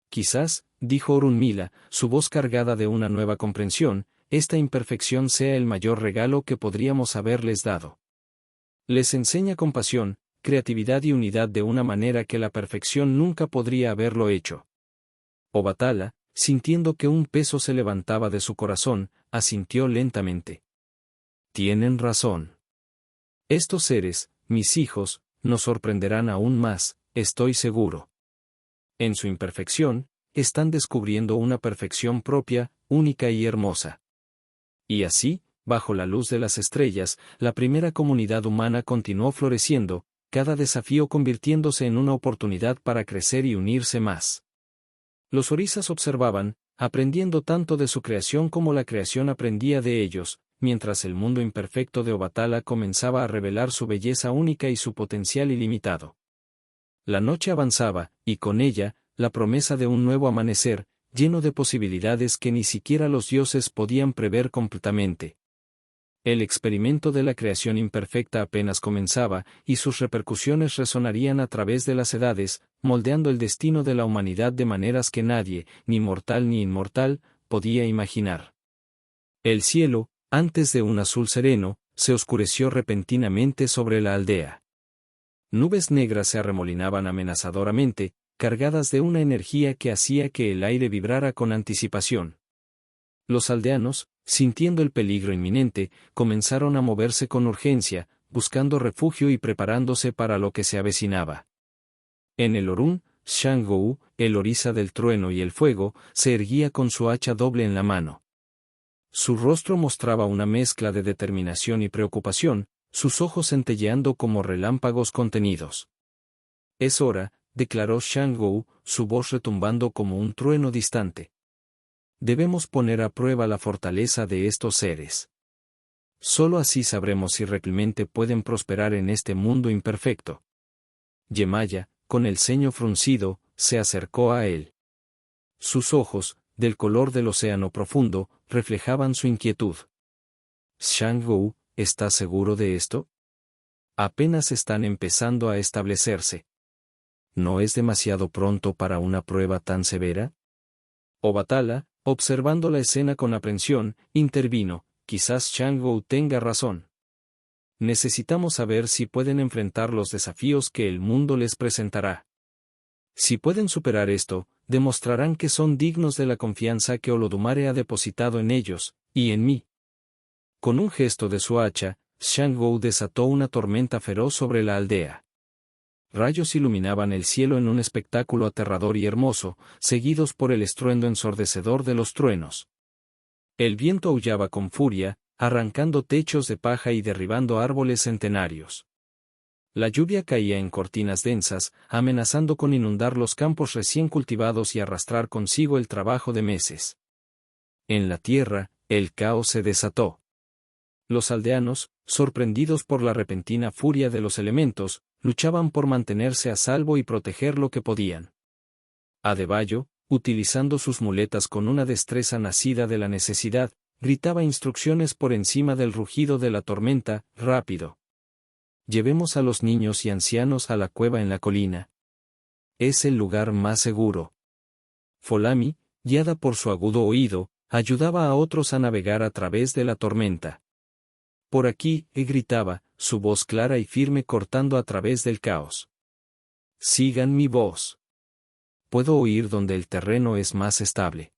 Quizás, dijo Orunmila, su voz cargada de una nueva comprensión, esta imperfección sea el mayor regalo que podríamos haberles dado. Les enseña compasión, creatividad y unidad de una manera que la perfección nunca podría haberlo hecho. Obatala, sintiendo que un peso se levantaba de su corazón, asintió lentamente. Tienen razón. Estos seres, mis hijos, nos sorprenderán aún más, estoy seguro. En su imperfección, están descubriendo una perfección propia, única y hermosa. Y así, bajo la luz de las estrellas, la primera comunidad humana continuó floreciendo, cada desafío convirtiéndose en una oportunidad para crecer y unirse más. Los orisas observaban, aprendiendo tanto de su creación como la creación aprendía de ellos, mientras el mundo imperfecto de Obatala comenzaba a revelar su belleza única y su potencial ilimitado. La noche avanzaba, y con ella, la promesa de un nuevo amanecer, lleno de posibilidades que ni siquiera los dioses podían prever completamente. El experimento de la creación imperfecta apenas comenzaba, y sus repercusiones resonarían a través de las edades, moldeando el destino de la humanidad de maneras que nadie, ni mortal ni inmortal, podía imaginar. El cielo, antes de un azul sereno, se oscureció repentinamente sobre la aldea. Nubes negras se arremolinaban amenazadoramente, cargadas de una energía que hacía que el aire vibrara con anticipación. Los aldeanos, sintiendo el peligro inminente, comenzaron a moverse con urgencia, buscando refugio y preparándose para lo que se avecinaba. En el Orún, Shangou, el orisa del trueno y el fuego, se erguía con su hacha doble en la mano. Su rostro mostraba una mezcla de determinación y preocupación, sus ojos centelleando como relámpagos contenidos. Es hora, declaró Shangou, su voz retumbando como un trueno distante. Debemos poner a prueba la fortaleza de estos seres. Solo así sabremos si realmente pueden prosperar en este mundo imperfecto. Yemaya, con el ceño fruncido, se acercó a él. Sus ojos, del color del océano profundo, reflejaban su inquietud. Shangou, ¿estás seguro de esto? Apenas están empezando a establecerse. ¿No es demasiado pronto para una prueba tan severa? Obatala, observando la escena con aprensión, intervino, quizás Shangou tenga razón. Necesitamos saber si pueden enfrentar los desafíos que el mundo les presentará. Si pueden superar esto, demostrarán que son dignos de la confianza que Olodumare ha depositado en ellos, y en mí. Con un gesto de su hacha, Shangou desató una tormenta feroz sobre la aldea. Rayos iluminaban el cielo en un espectáculo aterrador y hermoso, seguidos por el estruendo ensordecedor de los truenos. El viento aullaba con furia, arrancando techos de paja y derribando árboles centenarios. La lluvia caía en cortinas densas, amenazando con inundar los campos recién cultivados y arrastrar consigo el trabajo de meses. En la tierra, el caos se desató. Los aldeanos, sorprendidos por la repentina furia de los elementos, luchaban por mantenerse a salvo y proteger lo que podían. Adebayo, utilizando sus muletas con una destreza nacida de la necesidad, gritaba instrucciones por encima del rugido de la tormenta: rápido. Llevemos a los niños y ancianos a la cueva en la colina. Es el lugar más seguro. Folami, guiada por su agudo oído, ayudaba a otros a navegar a través de la tormenta. Por aquí, gritaba, su voz clara y firme cortando a través del caos. Sigan mi voz. Puedo oír donde el terreno es más estable.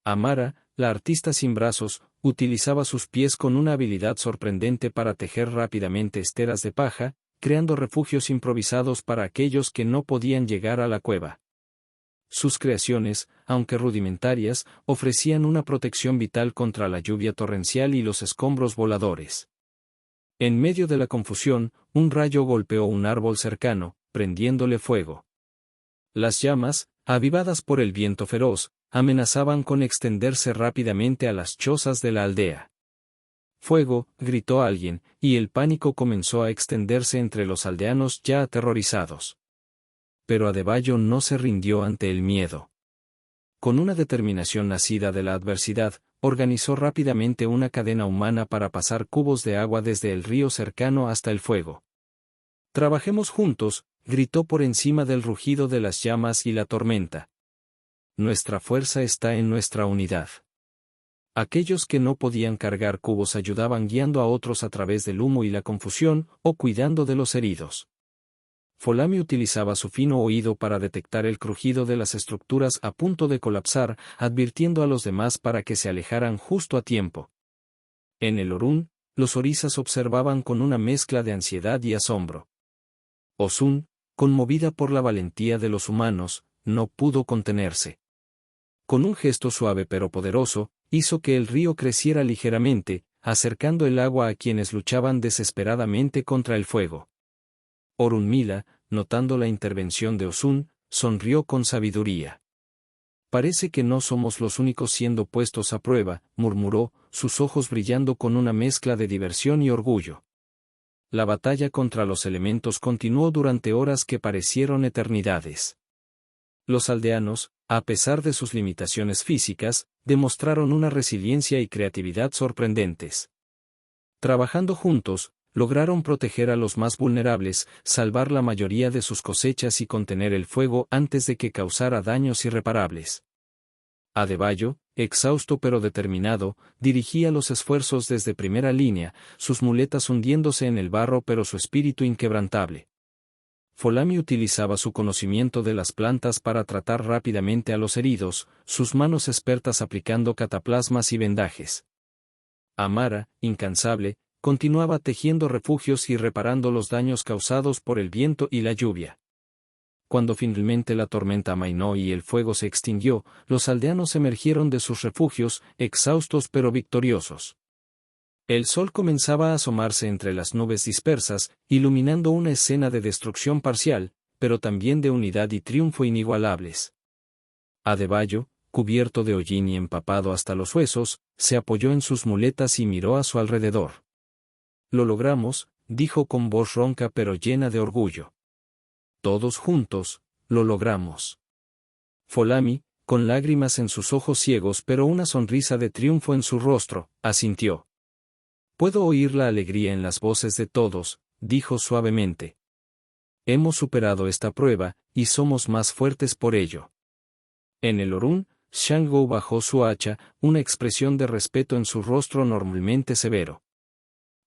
Amara, la artista sin brazos, utilizaba sus pies con una habilidad sorprendente para tejer rápidamente esteras de paja, creando refugios improvisados para aquellos que no podían llegar a la cueva. Sus creaciones, aunque rudimentarias, ofrecían una protección vital contra la lluvia torrencial y los escombros voladores. En medio de la confusión, un rayo golpeó un árbol cercano, prendiéndole fuego. Las llamas, avivadas por el viento feroz, amenazaban con extenderse rápidamente a las chozas de la aldea. ¡Fuego!, gritó alguien, y el pánico comenzó a extenderse entre los aldeanos ya aterrorizados. Pero Adebayo no se rindió ante el miedo. Con una determinación nacida de la adversidad, organizó rápidamente una cadena humana para pasar cubos de agua desde el río cercano hasta el fuego. Trabajemos juntos, gritó por encima del rugido de las llamas y la tormenta. Nuestra fuerza está en nuestra unidad. Aquellos que no podían cargar cubos ayudaban guiando a otros a través del humo y la confusión, o cuidando de los heridos. Folami utilizaba su fino oído para detectar el crujido de las estructuras a punto de colapsar, advirtiendo a los demás para que se alejaran justo a tiempo. En el Orún, los orisas observaban con una mezcla de ansiedad y asombro. Osun, conmovida por la valentía de los humanos, no pudo contenerse. Con un gesto suave pero poderoso, hizo que el río creciera ligeramente, acercando el agua a quienes luchaban desesperadamente contra el fuego. Orunmila, notando la intervención de Osun, sonrió con sabiduría. Parece que no somos los únicos siendo puestos a prueba, murmuró, sus ojos brillando con una mezcla de diversión y orgullo. La batalla contra los elementos continuó durante horas que parecieron eternidades. Los aldeanos, a pesar de sus limitaciones físicas, demostraron una resiliencia y creatividad sorprendentes. Trabajando juntos, lograron proteger a los más vulnerables, salvar la mayoría de sus cosechas y contener el fuego antes de que causara daños irreparables. Adebayo, exhausto pero determinado, dirigía los esfuerzos desde primera línea, sus muletas hundiéndose en el barro pero su espíritu inquebrantable. Folami utilizaba su conocimiento de las plantas para tratar rápidamente a los heridos, sus manos expertas aplicando cataplasmas y vendajes. Amara, incansable, continuaba tejiendo refugios y reparando los daños causados por el viento y la lluvia. Cuando finalmente la tormenta amainó y el fuego se extinguió, los aldeanos emergieron de sus refugios, exhaustos pero victoriosos. El sol comenzaba a asomarse entre las nubes dispersas, iluminando una escena de destrucción parcial, pero también de unidad y triunfo inigualables. Adebayo, cubierto de hollín y empapado hasta los huesos, se apoyó en sus muletas y miró a su alrededor. Lo logramos, dijo con voz ronca pero llena de orgullo. Todos juntos, lo logramos. Folami, con lágrimas en sus ojos ciegos pero una sonrisa de triunfo en su rostro, asintió. Puedo oír la alegría en las voces de todos, dijo suavemente. Hemos superado esta prueba, y somos más fuertes por ello. En el Orún, Shango bajó su hacha, una expresión de respeto en su rostro normalmente severo.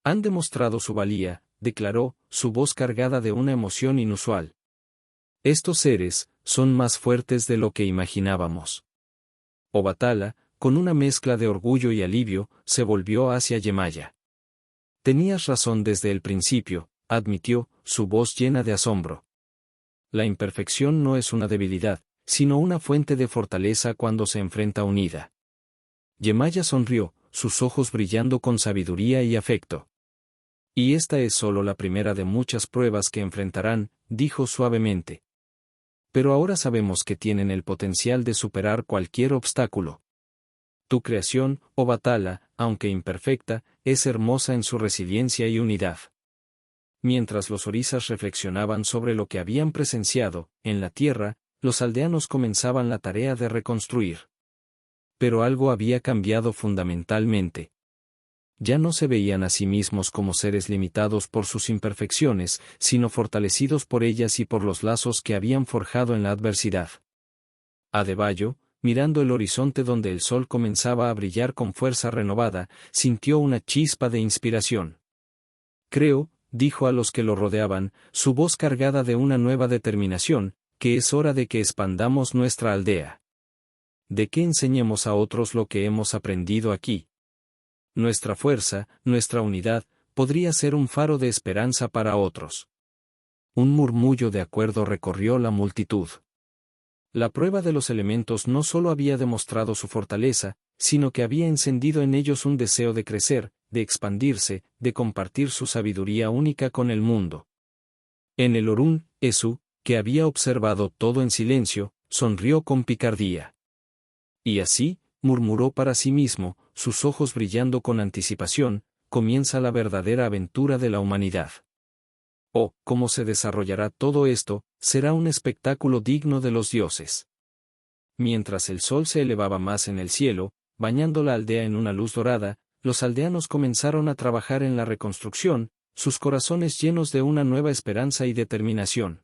Han demostrado su valía, declaró, su voz cargada de una emoción inusual. Estos seres son más fuertes de lo que imaginábamos. Obatala, con una mezcla de orgullo y alivio, se volvió hacia Yemaya. Tenías razón desde el principio, admitió, su voz llena de asombro. La imperfección no es una debilidad, sino una fuente de fortaleza cuando se enfrenta unida. Yemaya sonrió, sus ojos brillando con sabiduría y afecto. Y esta es solo la primera de muchas pruebas que enfrentarán, dijo suavemente. Pero ahora sabemos que tienen el potencial de superar cualquier obstáculo. Tu creación, Obatala, aunque imperfecta, es hermosa en su resiliencia y unidad. Mientras los orisas reflexionaban sobre lo que habían presenciado, en la tierra, los aldeanos comenzaban la tarea de reconstruir. Pero algo había cambiado fundamentalmente. Ya no se veían a sí mismos como seres limitados por sus imperfecciones, sino fortalecidos por ellas y por los lazos que habían forjado en la adversidad. Adebayo, mirando el horizonte donde el sol comenzaba a brillar con fuerza renovada, sintió una chispa de inspiración. Creo, dijo a los que lo rodeaban, su voz cargada de una nueva determinación, que es hora de que expandamos nuestra aldea. De que enseñemos a otros lo que hemos aprendido aquí. Nuestra fuerza, nuestra unidad, podría ser un faro de esperanza para otros. Un murmullo de acuerdo recorrió la multitud. La prueba de los elementos no solo había demostrado su fortaleza, sino que había encendido en ellos un deseo de crecer, de expandirse, de compartir su sabiduría única con el mundo. En el Orún, Esu, que había observado todo en silencio, sonrió con picardía. Y así, murmuró para sí mismo, sus ojos brillando con anticipación, comienza la verdadera aventura de la humanidad. Oh, cómo se desarrollará todo esto, será un espectáculo digno de los dioses. Mientras el sol se elevaba más en el cielo, bañando la aldea en una luz dorada, los aldeanos comenzaron a trabajar en la reconstrucción, sus corazones llenos de una nueva esperanza y determinación.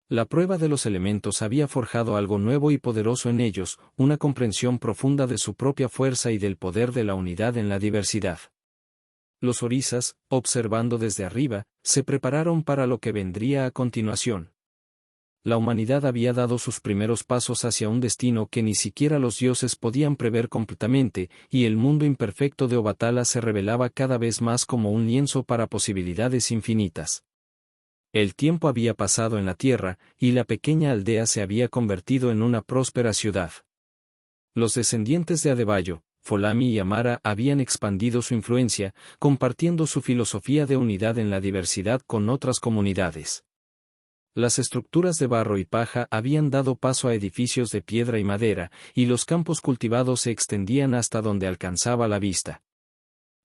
La prueba de los elementos había forjado algo nuevo y poderoso en ellos, una comprensión profunda de su propia fuerza y del poder de la unidad en la diversidad. Los orisas, observando desde arriba, se prepararon para lo que vendría a continuación. La humanidad había dado sus primeros pasos hacia un destino que ni siquiera los dioses podían prever completamente, y el mundo imperfecto de Obatala se revelaba cada vez más como un lienzo para posibilidades infinitas. El tiempo había pasado en la tierra, y la pequeña aldea se había convertido en una próspera ciudad. Los descendientes de Adebayo, Folami y Amara habían expandido su influencia, compartiendo su filosofía de unidad en la diversidad con otras comunidades. Las estructuras de barro y paja habían dado paso a edificios de piedra y madera, y los campos cultivados se extendían hasta donde alcanzaba la vista.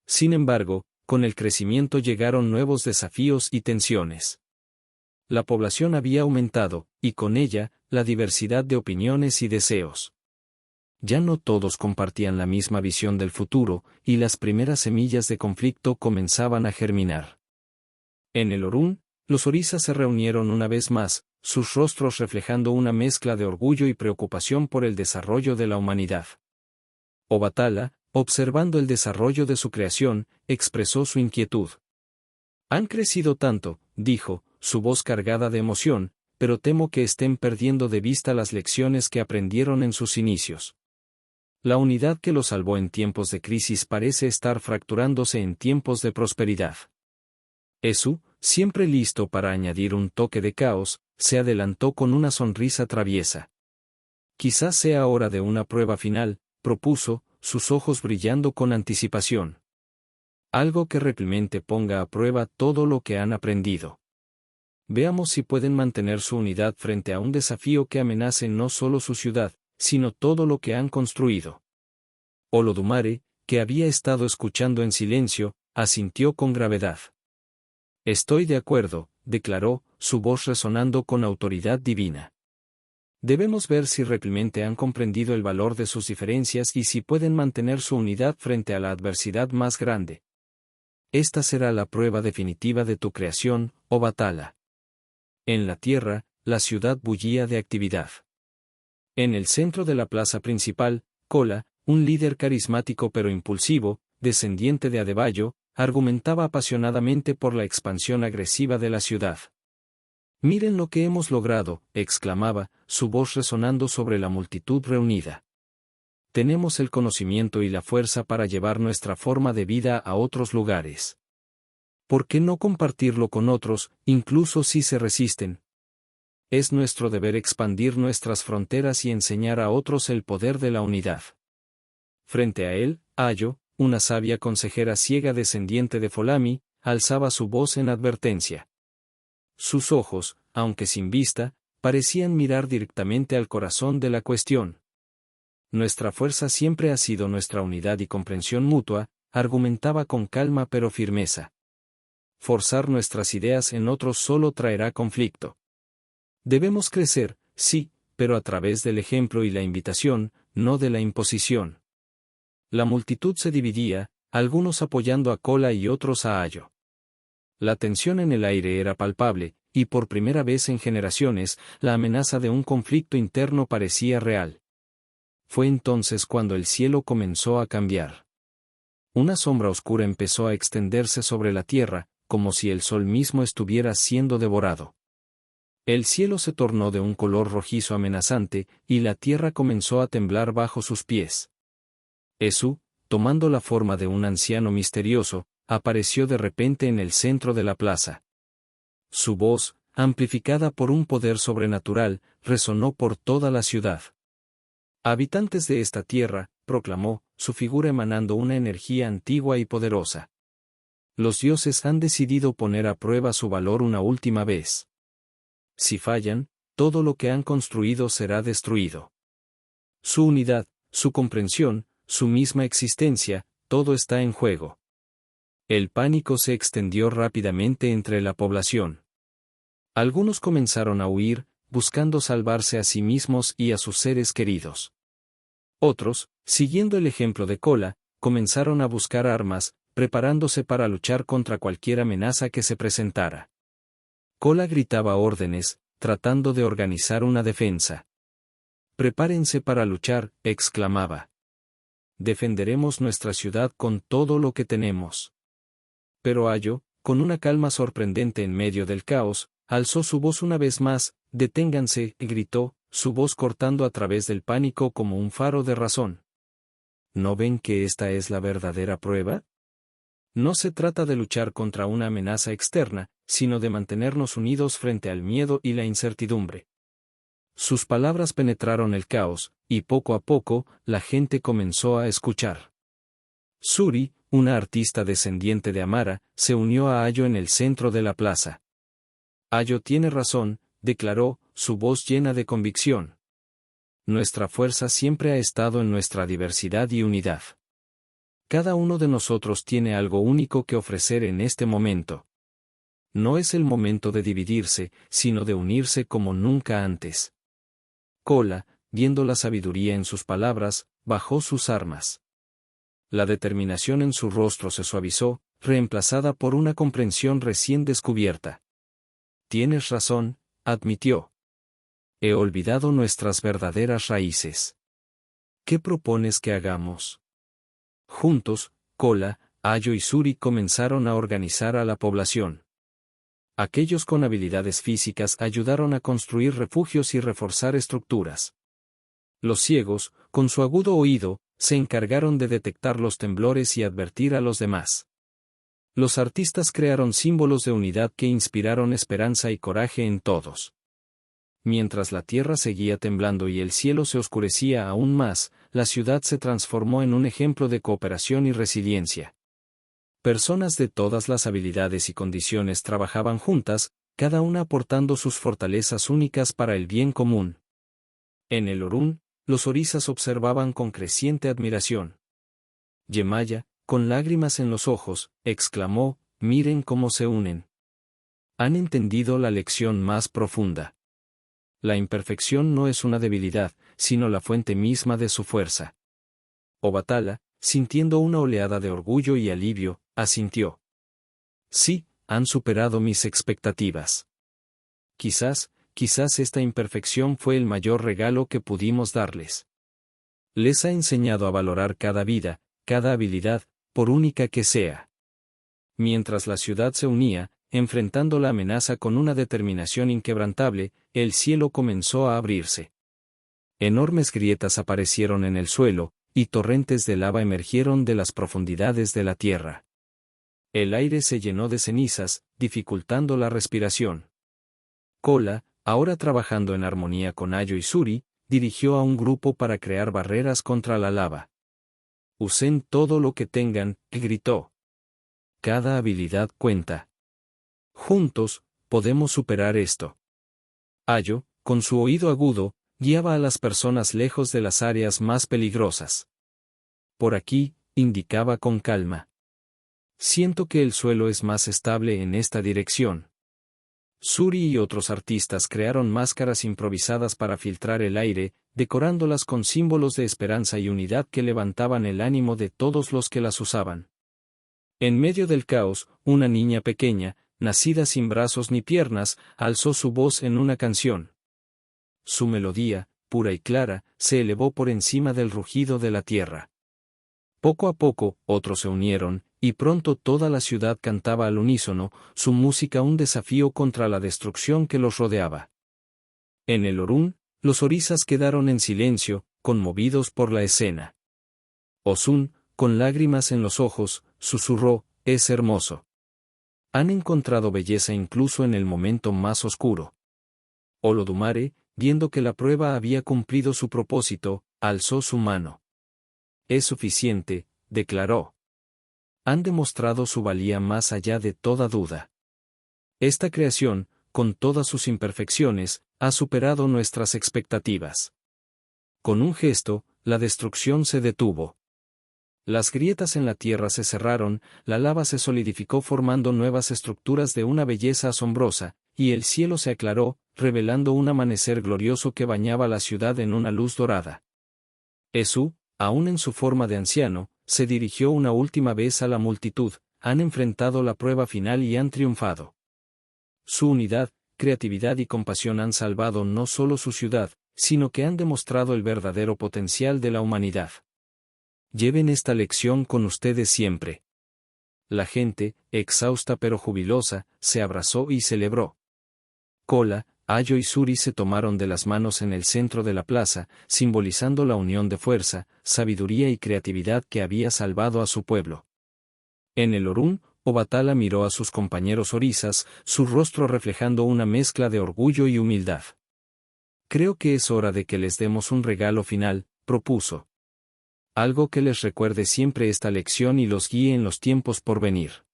Sin embargo, con el crecimiento llegaron nuevos desafíos y tensiones. La población había aumentado, y con ella, la diversidad de opiniones y deseos. Ya no todos compartían la misma visión del futuro, y las primeras semillas de conflicto comenzaban a germinar. En el Orún, los orisas se reunieron una vez más, sus rostros reflejando una mezcla de orgullo y preocupación por el desarrollo de la humanidad. Obatala, observando el desarrollo de su creación, expresó su inquietud. Han crecido tanto, dijo, su voz cargada de emoción, pero temo que estén perdiendo de vista las lecciones que aprendieron en sus inicios. La unidad que los salvó en tiempos de crisis parece estar fracturándose en tiempos de prosperidad. Esu, siempre listo para añadir un toque de caos, se adelantó con una sonrisa traviesa. Quizás sea hora de una prueba final, propuso, sus ojos brillando con anticipación. Algo que realmente ponga a prueba todo lo que han aprendido. Veamos si pueden mantener su unidad frente a un desafío que amenace no solo su ciudad, sino todo lo que han construido. Olodumare, que había estado escuchando en silencio, asintió con gravedad. Estoy de acuerdo, declaró, su voz resonando con autoridad divina. Debemos ver si realmente han comprendido el valor de sus diferencias y si pueden mantener su unidad frente a la adversidad más grande. Esta será la prueba definitiva de tu creación, Obatala. En la tierra, la ciudad bullía de actividad. En el centro de la plaza principal, Kola, un líder carismático pero impulsivo, descendiente de Adebayo, argumentaba apasionadamente por la expansión agresiva de la ciudad. «Miren lo que hemos logrado», exclamaba, su voz resonando sobre la multitud reunida. «Tenemos el conocimiento y la fuerza para llevar nuestra forma de vida a otros lugares. ¿Por qué no compartirlo con otros, incluso si se resisten? Es nuestro deber expandir nuestras fronteras y enseñar a otros el poder de la unidad». Frente a él, Ayo, una sabia consejera ciega descendiente de Folami, alzaba su voz en advertencia. Sus ojos, aunque sin vista, parecían mirar directamente al corazón de la cuestión. Nuestra fuerza siempre ha sido nuestra unidad y comprensión mutua, argumentaba con calma pero firmeza. Forzar nuestras ideas en otros solo traerá conflicto. Debemos crecer, sí, pero a través del ejemplo y la invitación, no de la imposición. La multitud se dividía, algunos apoyando a Kola y otros a Ayo. La tensión en el aire era palpable, y por primera vez en generaciones, la amenaza de un conflicto interno parecía real. Fue entonces cuando el cielo comenzó a cambiar. Una sombra oscura empezó a extenderse sobre la tierra, como si el sol mismo estuviera siendo devorado. El cielo se tornó de un color rojizo amenazante, y la tierra comenzó a temblar bajo sus pies. Esu, tomando la forma de un anciano misterioso, apareció de repente en el centro de la plaza. Su voz, amplificada por un poder sobrenatural, resonó por toda la ciudad. «Habitantes de esta tierra», proclamó, su figura emanando una energía antigua y poderosa. «Los dioses han decidido poner a prueba su valor una última vez. Si fallan, todo lo que han construido será destruido. Su unidad, su comprensión, su misma existencia, todo está en juego». El pánico se extendió rápidamente entre la población. Algunos comenzaron a huir, buscando salvarse a sí mismos y a sus seres queridos. Otros, siguiendo el ejemplo de Kola, comenzaron a buscar armas, preparándose para luchar contra cualquier amenaza que se presentara. Kola gritaba órdenes, tratando de organizar una defensa. «Prepárense para luchar», exclamaba. «Defenderemos nuestra ciudad con todo lo que tenemos». Pero Ayo, con una calma sorprendente en medio del caos, alzó su voz una vez más. «Deténganse», gritó, su voz cortando a través del pánico como un faro de razón. ¿No ven que esta es la verdadera prueba? No se trata de luchar contra una amenaza externa, sino de mantenernos unidos frente al miedo y la incertidumbre. Sus palabras penetraron el caos, y poco a poco, la gente comenzó a escuchar. Suri, una artista descendiente de Amara, se unió a Ayo en el centro de la plaza. «Ayo tiene razón», declaró, su voz llena de convicción. «Nuestra fuerza siempre ha estado en nuestra diversidad y unidad. Cada uno de nosotros tiene algo único que ofrecer en este momento. No es el momento de dividirse, sino de unirse como nunca antes». Kola, viendo la sabiduría en sus palabras, bajó sus armas. La determinación en su rostro se suavizó, reemplazada por una comprensión recién descubierta. «Tienes razón», admitió. «He olvidado nuestras verdaderas raíces. ¿Qué propones que hagamos?» Juntos, Kola, Ayo y Suri comenzaron a organizar a la población. Aquellos con habilidades físicas ayudaron a construir refugios y reforzar estructuras. Los ciegos, con su agudo oído, se encargaron de detectar los temblores y advertir a los demás. Los artistas crearon símbolos de unidad que inspiraron esperanza y coraje en todos. Mientras la tierra seguía temblando y el cielo se oscurecía aún más, la ciudad se transformó en un ejemplo de cooperación y resiliencia. Personas de todas las habilidades y condiciones trabajaban juntas, cada una aportando sus fortalezas únicas para el bien común. En el Orún, los orisas observaban con creciente admiración. Yemaya, con lágrimas en los ojos, exclamó: «Miren cómo se unen. Han entendido la lección más profunda. La imperfección no es una debilidad, sino la fuente misma de su fuerza». Obatala, sintiendo una oleada de orgullo y alivio, asintió. «Sí, han superado mis expectativas. Quizás esta imperfección fue el mayor regalo que pudimos darles. Les ha enseñado a valorar cada vida, cada habilidad, por única que sea». Mientras la ciudad se unía, enfrentando la amenaza con una determinación inquebrantable, el cielo comenzó a abrirse. Enormes grietas aparecieron en el suelo, y torrentes de lava emergieron de las profundidades de la tierra. El aire se llenó de cenizas, dificultando la respiración. Kola, ahora trabajando en armonía con Ayo y Suri, dirigió a un grupo para crear barreras contra la lava. «Usen todo lo que tengan», gritó. «Cada habilidad cuenta. Juntos, podemos superar esto». Ayo, con su oído agudo, guiaba a las personas lejos de las áreas más peligrosas. «Por aquí», indicaba con calma. «Siento que el suelo es más estable en esta dirección». Suri y otros artistas crearon máscaras improvisadas para filtrar el aire, decorándolas con símbolos de esperanza y unidad que levantaban el ánimo de todos los que las usaban. En medio del caos, una niña pequeña, nacida sin brazos ni piernas, alzó su voz en una canción. Su melodía, pura y clara, se elevó por encima del rugido de la tierra. Poco a poco, otros se unieron, y pronto toda la ciudad cantaba al unísono, su música un desafío contra la destrucción que los rodeaba. En el Orún, los orisas quedaron en silencio, conmovidos por la escena. Osun, con lágrimas en los ojos, susurró: «Es hermoso. Han encontrado belleza incluso en el momento más oscuro». Olodumare, viendo que la prueba había cumplido su propósito, alzó su mano. «Es suficiente», declaró. «Han demostrado su valía más allá de toda duda. Esta creación, con todas sus imperfecciones, ha superado nuestras expectativas». Con un gesto, la destrucción se detuvo. Las grietas en la tierra se cerraron, la lava se solidificó formando nuevas estructuras de una belleza asombrosa, y el cielo se aclaró, revelando un amanecer glorioso que bañaba la ciudad en una luz dorada. Esu, aún en su forma de anciano, se dirigió una última vez a la multitud, han enfrentado la prueba final y han triunfado. Su unidad, creatividad y compasión han salvado no solo su ciudad, sino que han demostrado el verdadero potencial de la humanidad. Lleven esta lección con ustedes siempre. La gente, exhausta pero jubilosa, se abrazó y celebró. Kola, Ayo y Suri se tomaron de las manos en el centro de la plaza, simbolizando la unión de fuerza, sabiduría y creatividad que había salvado a su pueblo. En el Orún, Obatala miró a sus compañeros orisas, su rostro reflejando una mezcla de orgullo y humildad. Creo que es hora de que les demos un regalo final, propuso. Algo que les recuerde siempre esta lección y los guíe en los tiempos por venir.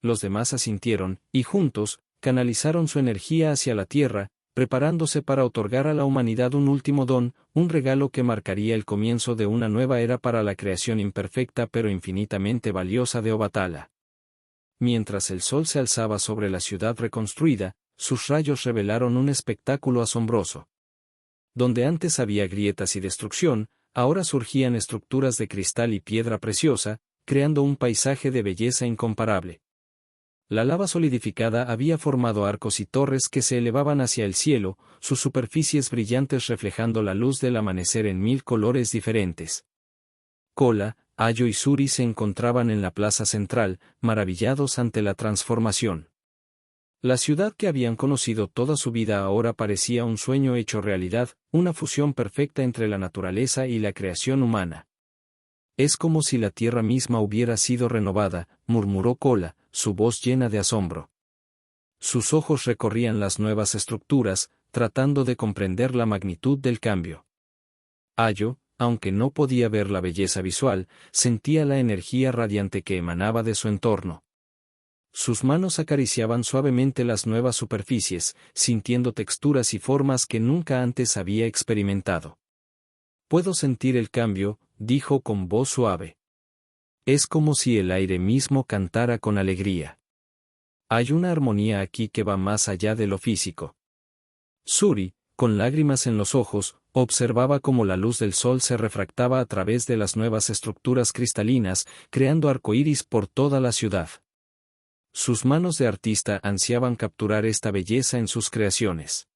Los demás asintieron, y juntos, canalizaron su energía hacia la tierra, preparándose para otorgar a la humanidad un último don, un regalo que marcaría el comienzo de una nueva era para la creación imperfecta pero infinitamente valiosa de Obatala. Mientras el sol se alzaba sobre la ciudad reconstruida, sus rayos revelaron un espectáculo asombroso. Donde antes había grietas y destrucción, ahora surgían estructuras de cristal y piedra preciosa, creando un paisaje de belleza incomparable. La lava solidificada había formado arcos y torres que se elevaban hacia el cielo, sus superficies brillantes reflejando la luz del amanecer en 1000 colores diferentes. Kola, Ayo y Suri se encontraban en la plaza central, maravillados ante la transformación. La ciudad que habían conocido toda su vida ahora parecía un sueño hecho realidad, una fusión perfecta entre la naturaleza y la creación humana. Es como si la tierra misma hubiera sido renovada, murmuró Kola, su voz llena de asombro. Sus ojos recorrían las nuevas estructuras, tratando de comprender la magnitud del cambio. Ayo, aunque no podía ver la belleza visual, sentía la energía radiante que emanaba de su entorno. Sus manos acariciaban suavemente las nuevas superficies, sintiendo texturas y formas que nunca antes había experimentado. Puedo sentir el cambio, dijo con voz suave. Es como si el aire mismo cantara con alegría. Hay una armonía aquí que va más allá de lo físico. Suri, con lágrimas en los ojos, observaba cómo la luz del sol se refractaba a través de las nuevas estructuras cristalinas, creando arcoíris por toda la ciudad. Sus manos de artista ansiaban capturar esta belleza en sus creaciones.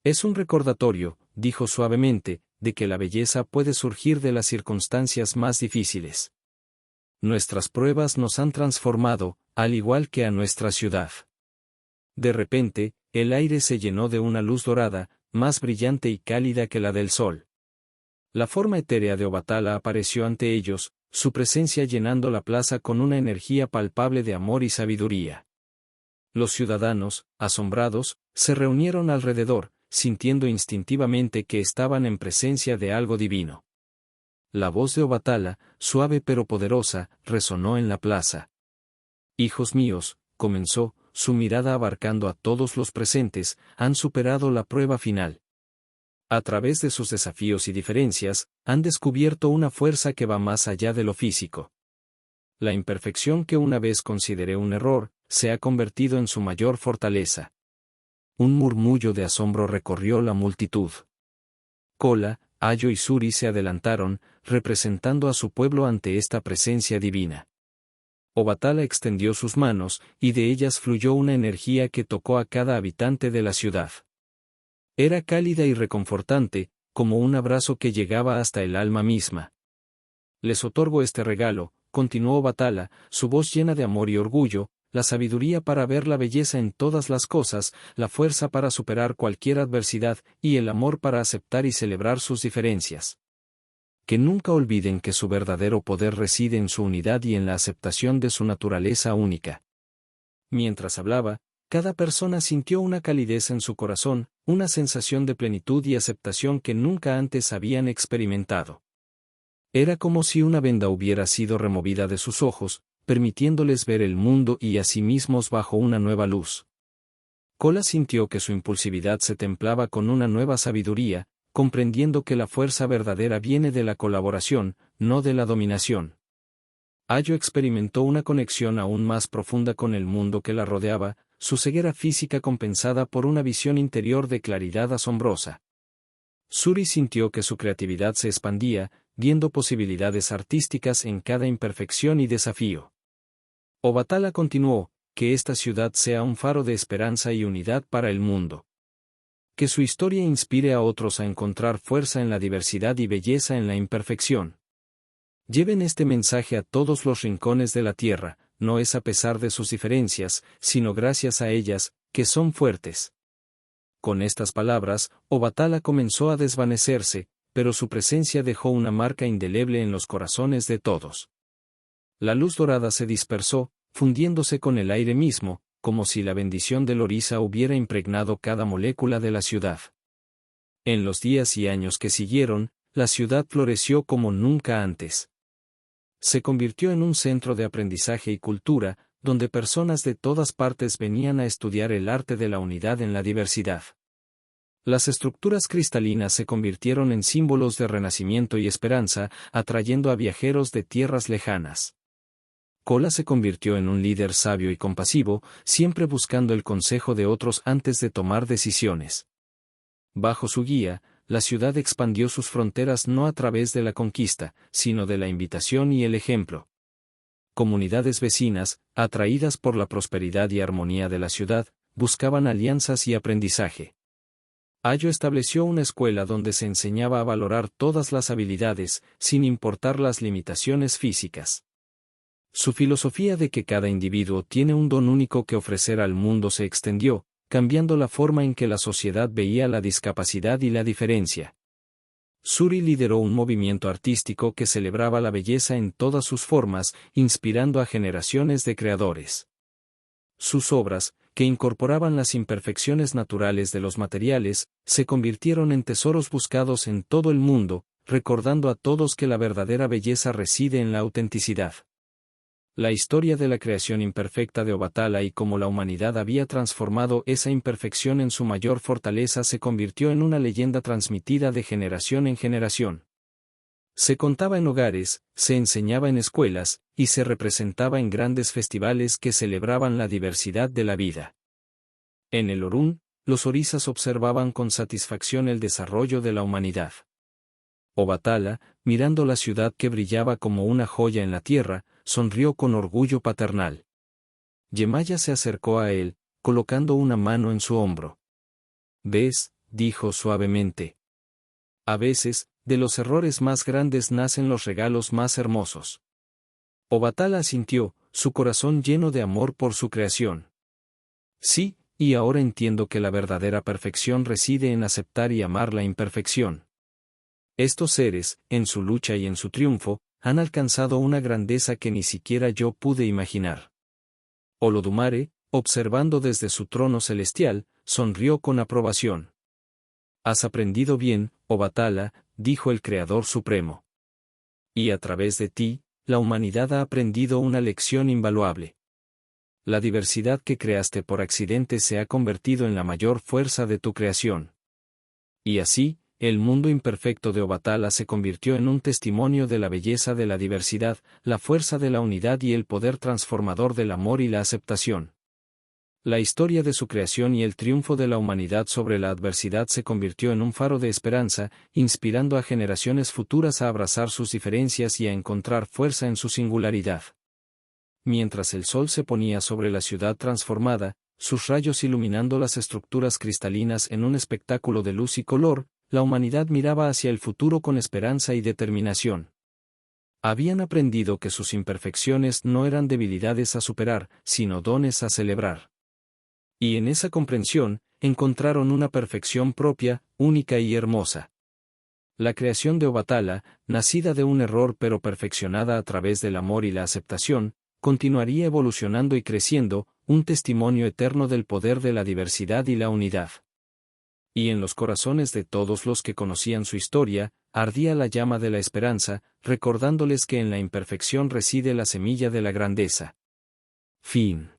Es un recordatorio, dijo suavemente, de que la belleza puede surgir de las circunstancias más difíciles. Nuestras pruebas nos han transformado, al igual que a nuestra ciudad. De repente, el aire se llenó de una luz dorada, más brillante y cálida que la del sol. La forma etérea de Obatala apareció ante ellos, su presencia llenando la plaza con una energía palpable de amor y sabiduría. Los ciudadanos, asombrados, se reunieron alrededor, sintiendo instintivamente que estaban en presencia de algo divino. La voz de Obatala, suave pero poderosa, resonó en la plaza. Hijos míos, comenzó, su mirada abarcando a todos los presentes, han superado la prueba final. A través de sus desafíos y diferencias, han descubierto una fuerza que va más allá de lo físico. La imperfección que una vez consideré un error, se ha convertido en su mayor fortaleza. Un murmullo de asombro recorrió la multitud. Kola, Ayo y Suri se adelantaron, representando a su pueblo ante esta presencia divina. Obatala extendió sus manos, y de ellas fluyó una energía que tocó a cada habitante de la ciudad. Era cálida y reconfortante, como un abrazo que llegaba hasta el alma misma. Les otorgo este regalo, continuó Obatala, su voz llena de amor y orgullo, la sabiduría para ver la belleza en todas las cosas, la fuerza para superar cualquier adversidad, y el amor para aceptar y celebrar sus diferencias. Que nunca olviden que su verdadero poder reside en su unidad y en la aceptación de su naturaleza única. Mientras hablaba, cada persona sintió una calidez en su corazón, una sensación de plenitud y aceptación que nunca antes habían experimentado. Era como si una venda hubiera sido removida de sus ojos, permitiéndoles ver el mundo y a sí mismos bajo una nueva luz. Kola sintió que su impulsividad se templaba con una nueva sabiduría, comprendiendo que la fuerza verdadera viene de la colaboración, no de la dominación. Ayo experimentó una conexión aún más profunda con el mundo que la rodeaba, su ceguera física compensada por una visión interior de claridad asombrosa. Suri sintió que su creatividad se expandía, viendo posibilidades artísticas en cada imperfección y desafío. Obatala continuó, que esta ciudad sea un faro de esperanza y unidad para el mundo. Que su historia inspire a otros a encontrar fuerza en la diversidad y belleza en la imperfección. Lleven este mensaje a todos los rincones de la tierra, no es a pesar de sus diferencias, sino gracias a ellas, que son fuertes. Con estas palabras, Obatala comenzó a desvanecerse, pero su presencia dejó una marca indeleble en los corazones de todos. La luz dorada se dispersó, fundiéndose con el aire mismo, como si la bendición del Orisa hubiera impregnado cada molécula de la ciudad. En los días y años que siguieron, la ciudad floreció como nunca antes. Se convirtió en un centro de aprendizaje y cultura, donde personas de todas partes venían a estudiar el arte de la unidad en la diversidad. Las estructuras cristalinas se convirtieron en símbolos de renacimiento y esperanza, atrayendo a viajeros de tierras lejanas. Kola se convirtió en un líder sabio y compasivo, siempre buscando el consejo de otros antes de tomar decisiones. Bajo su guía, la ciudad expandió sus fronteras no a través de la conquista, sino de la invitación y el ejemplo. Comunidades vecinas, atraídas por la prosperidad y armonía de la ciudad, buscaban alianzas y aprendizaje. Ayo estableció una escuela donde se enseñaba a valorar todas las habilidades, sin importar las limitaciones físicas. Su filosofía de que cada individuo tiene un don único que ofrecer al mundo se extendió, cambiando la forma en que la sociedad veía la discapacidad y la diferencia. Suri lideró un movimiento artístico que celebraba la belleza en todas sus formas, inspirando a generaciones de creadores. Sus obras, que incorporaban las imperfecciones naturales de los materiales, se convirtieron en tesoros buscados en todo el mundo, recordando a todos que la verdadera belleza reside en la autenticidad. La historia de la creación imperfecta de Obatala y cómo la humanidad había transformado esa imperfección en su mayor fortaleza se convirtió en una leyenda transmitida de generación en generación. Se contaba en hogares, se enseñaba en escuelas, y se representaba en grandes festivales que celebraban la diversidad de la vida. En el Orún, los orisas observaban con satisfacción el desarrollo de la humanidad. Obatala, mirando la ciudad que brillaba como una joya en la tierra, sonrió con orgullo paternal. Yemaya se acercó a él, colocando una mano en su hombro. «¿Ves?», dijo suavemente. «A veces, de los errores más grandes nacen los regalos más hermosos». Obatala asintió, su corazón lleno de amor por su creación. «Sí, y ahora entiendo que la verdadera perfección reside en aceptar y amar la imperfección». Estos seres, en su lucha y en su triunfo, han alcanzado una grandeza que ni siquiera yo pude imaginar. Olodumare, observando desde su trono celestial, sonrió con aprobación. «Has aprendido bien, Obatala», dijo el Creador Supremo. «Y a través de ti, la humanidad ha aprendido una lección invaluable. La diversidad que creaste por accidente se ha convertido en la mayor fuerza de tu creación». Y así, el mundo imperfecto de Obatala se convirtió en un testimonio de la belleza de la diversidad, la fuerza de la unidad y el poder transformador del amor y la aceptación. La historia de su creación y el triunfo de la humanidad sobre la adversidad se convirtió en un faro de esperanza, inspirando a generaciones futuras a abrazar sus diferencias y a encontrar fuerza en su singularidad. Mientras el sol se ponía sobre la ciudad transformada, sus rayos iluminando las estructuras cristalinas en un espectáculo de luz y color, la humanidad miraba hacia el futuro con esperanza y determinación. Habían aprendido que sus imperfecciones no eran debilidades a superar, sino dones a celebrar. Y en esa comprensión, encontraron una perfección propia, única y hermosa. La creación de Obatala, nacida de un error pero perfeccionada a través del amor y la aceptación, continuaría evolucionando y creciendo, un testimonio eterno del poder de la diversidad y la unidad. Y en los corazones de todos los que conocían su historia, ardía la llama de la esperanza, recordándoles que en la imperfección reside la semilla de la grandeza. Fin.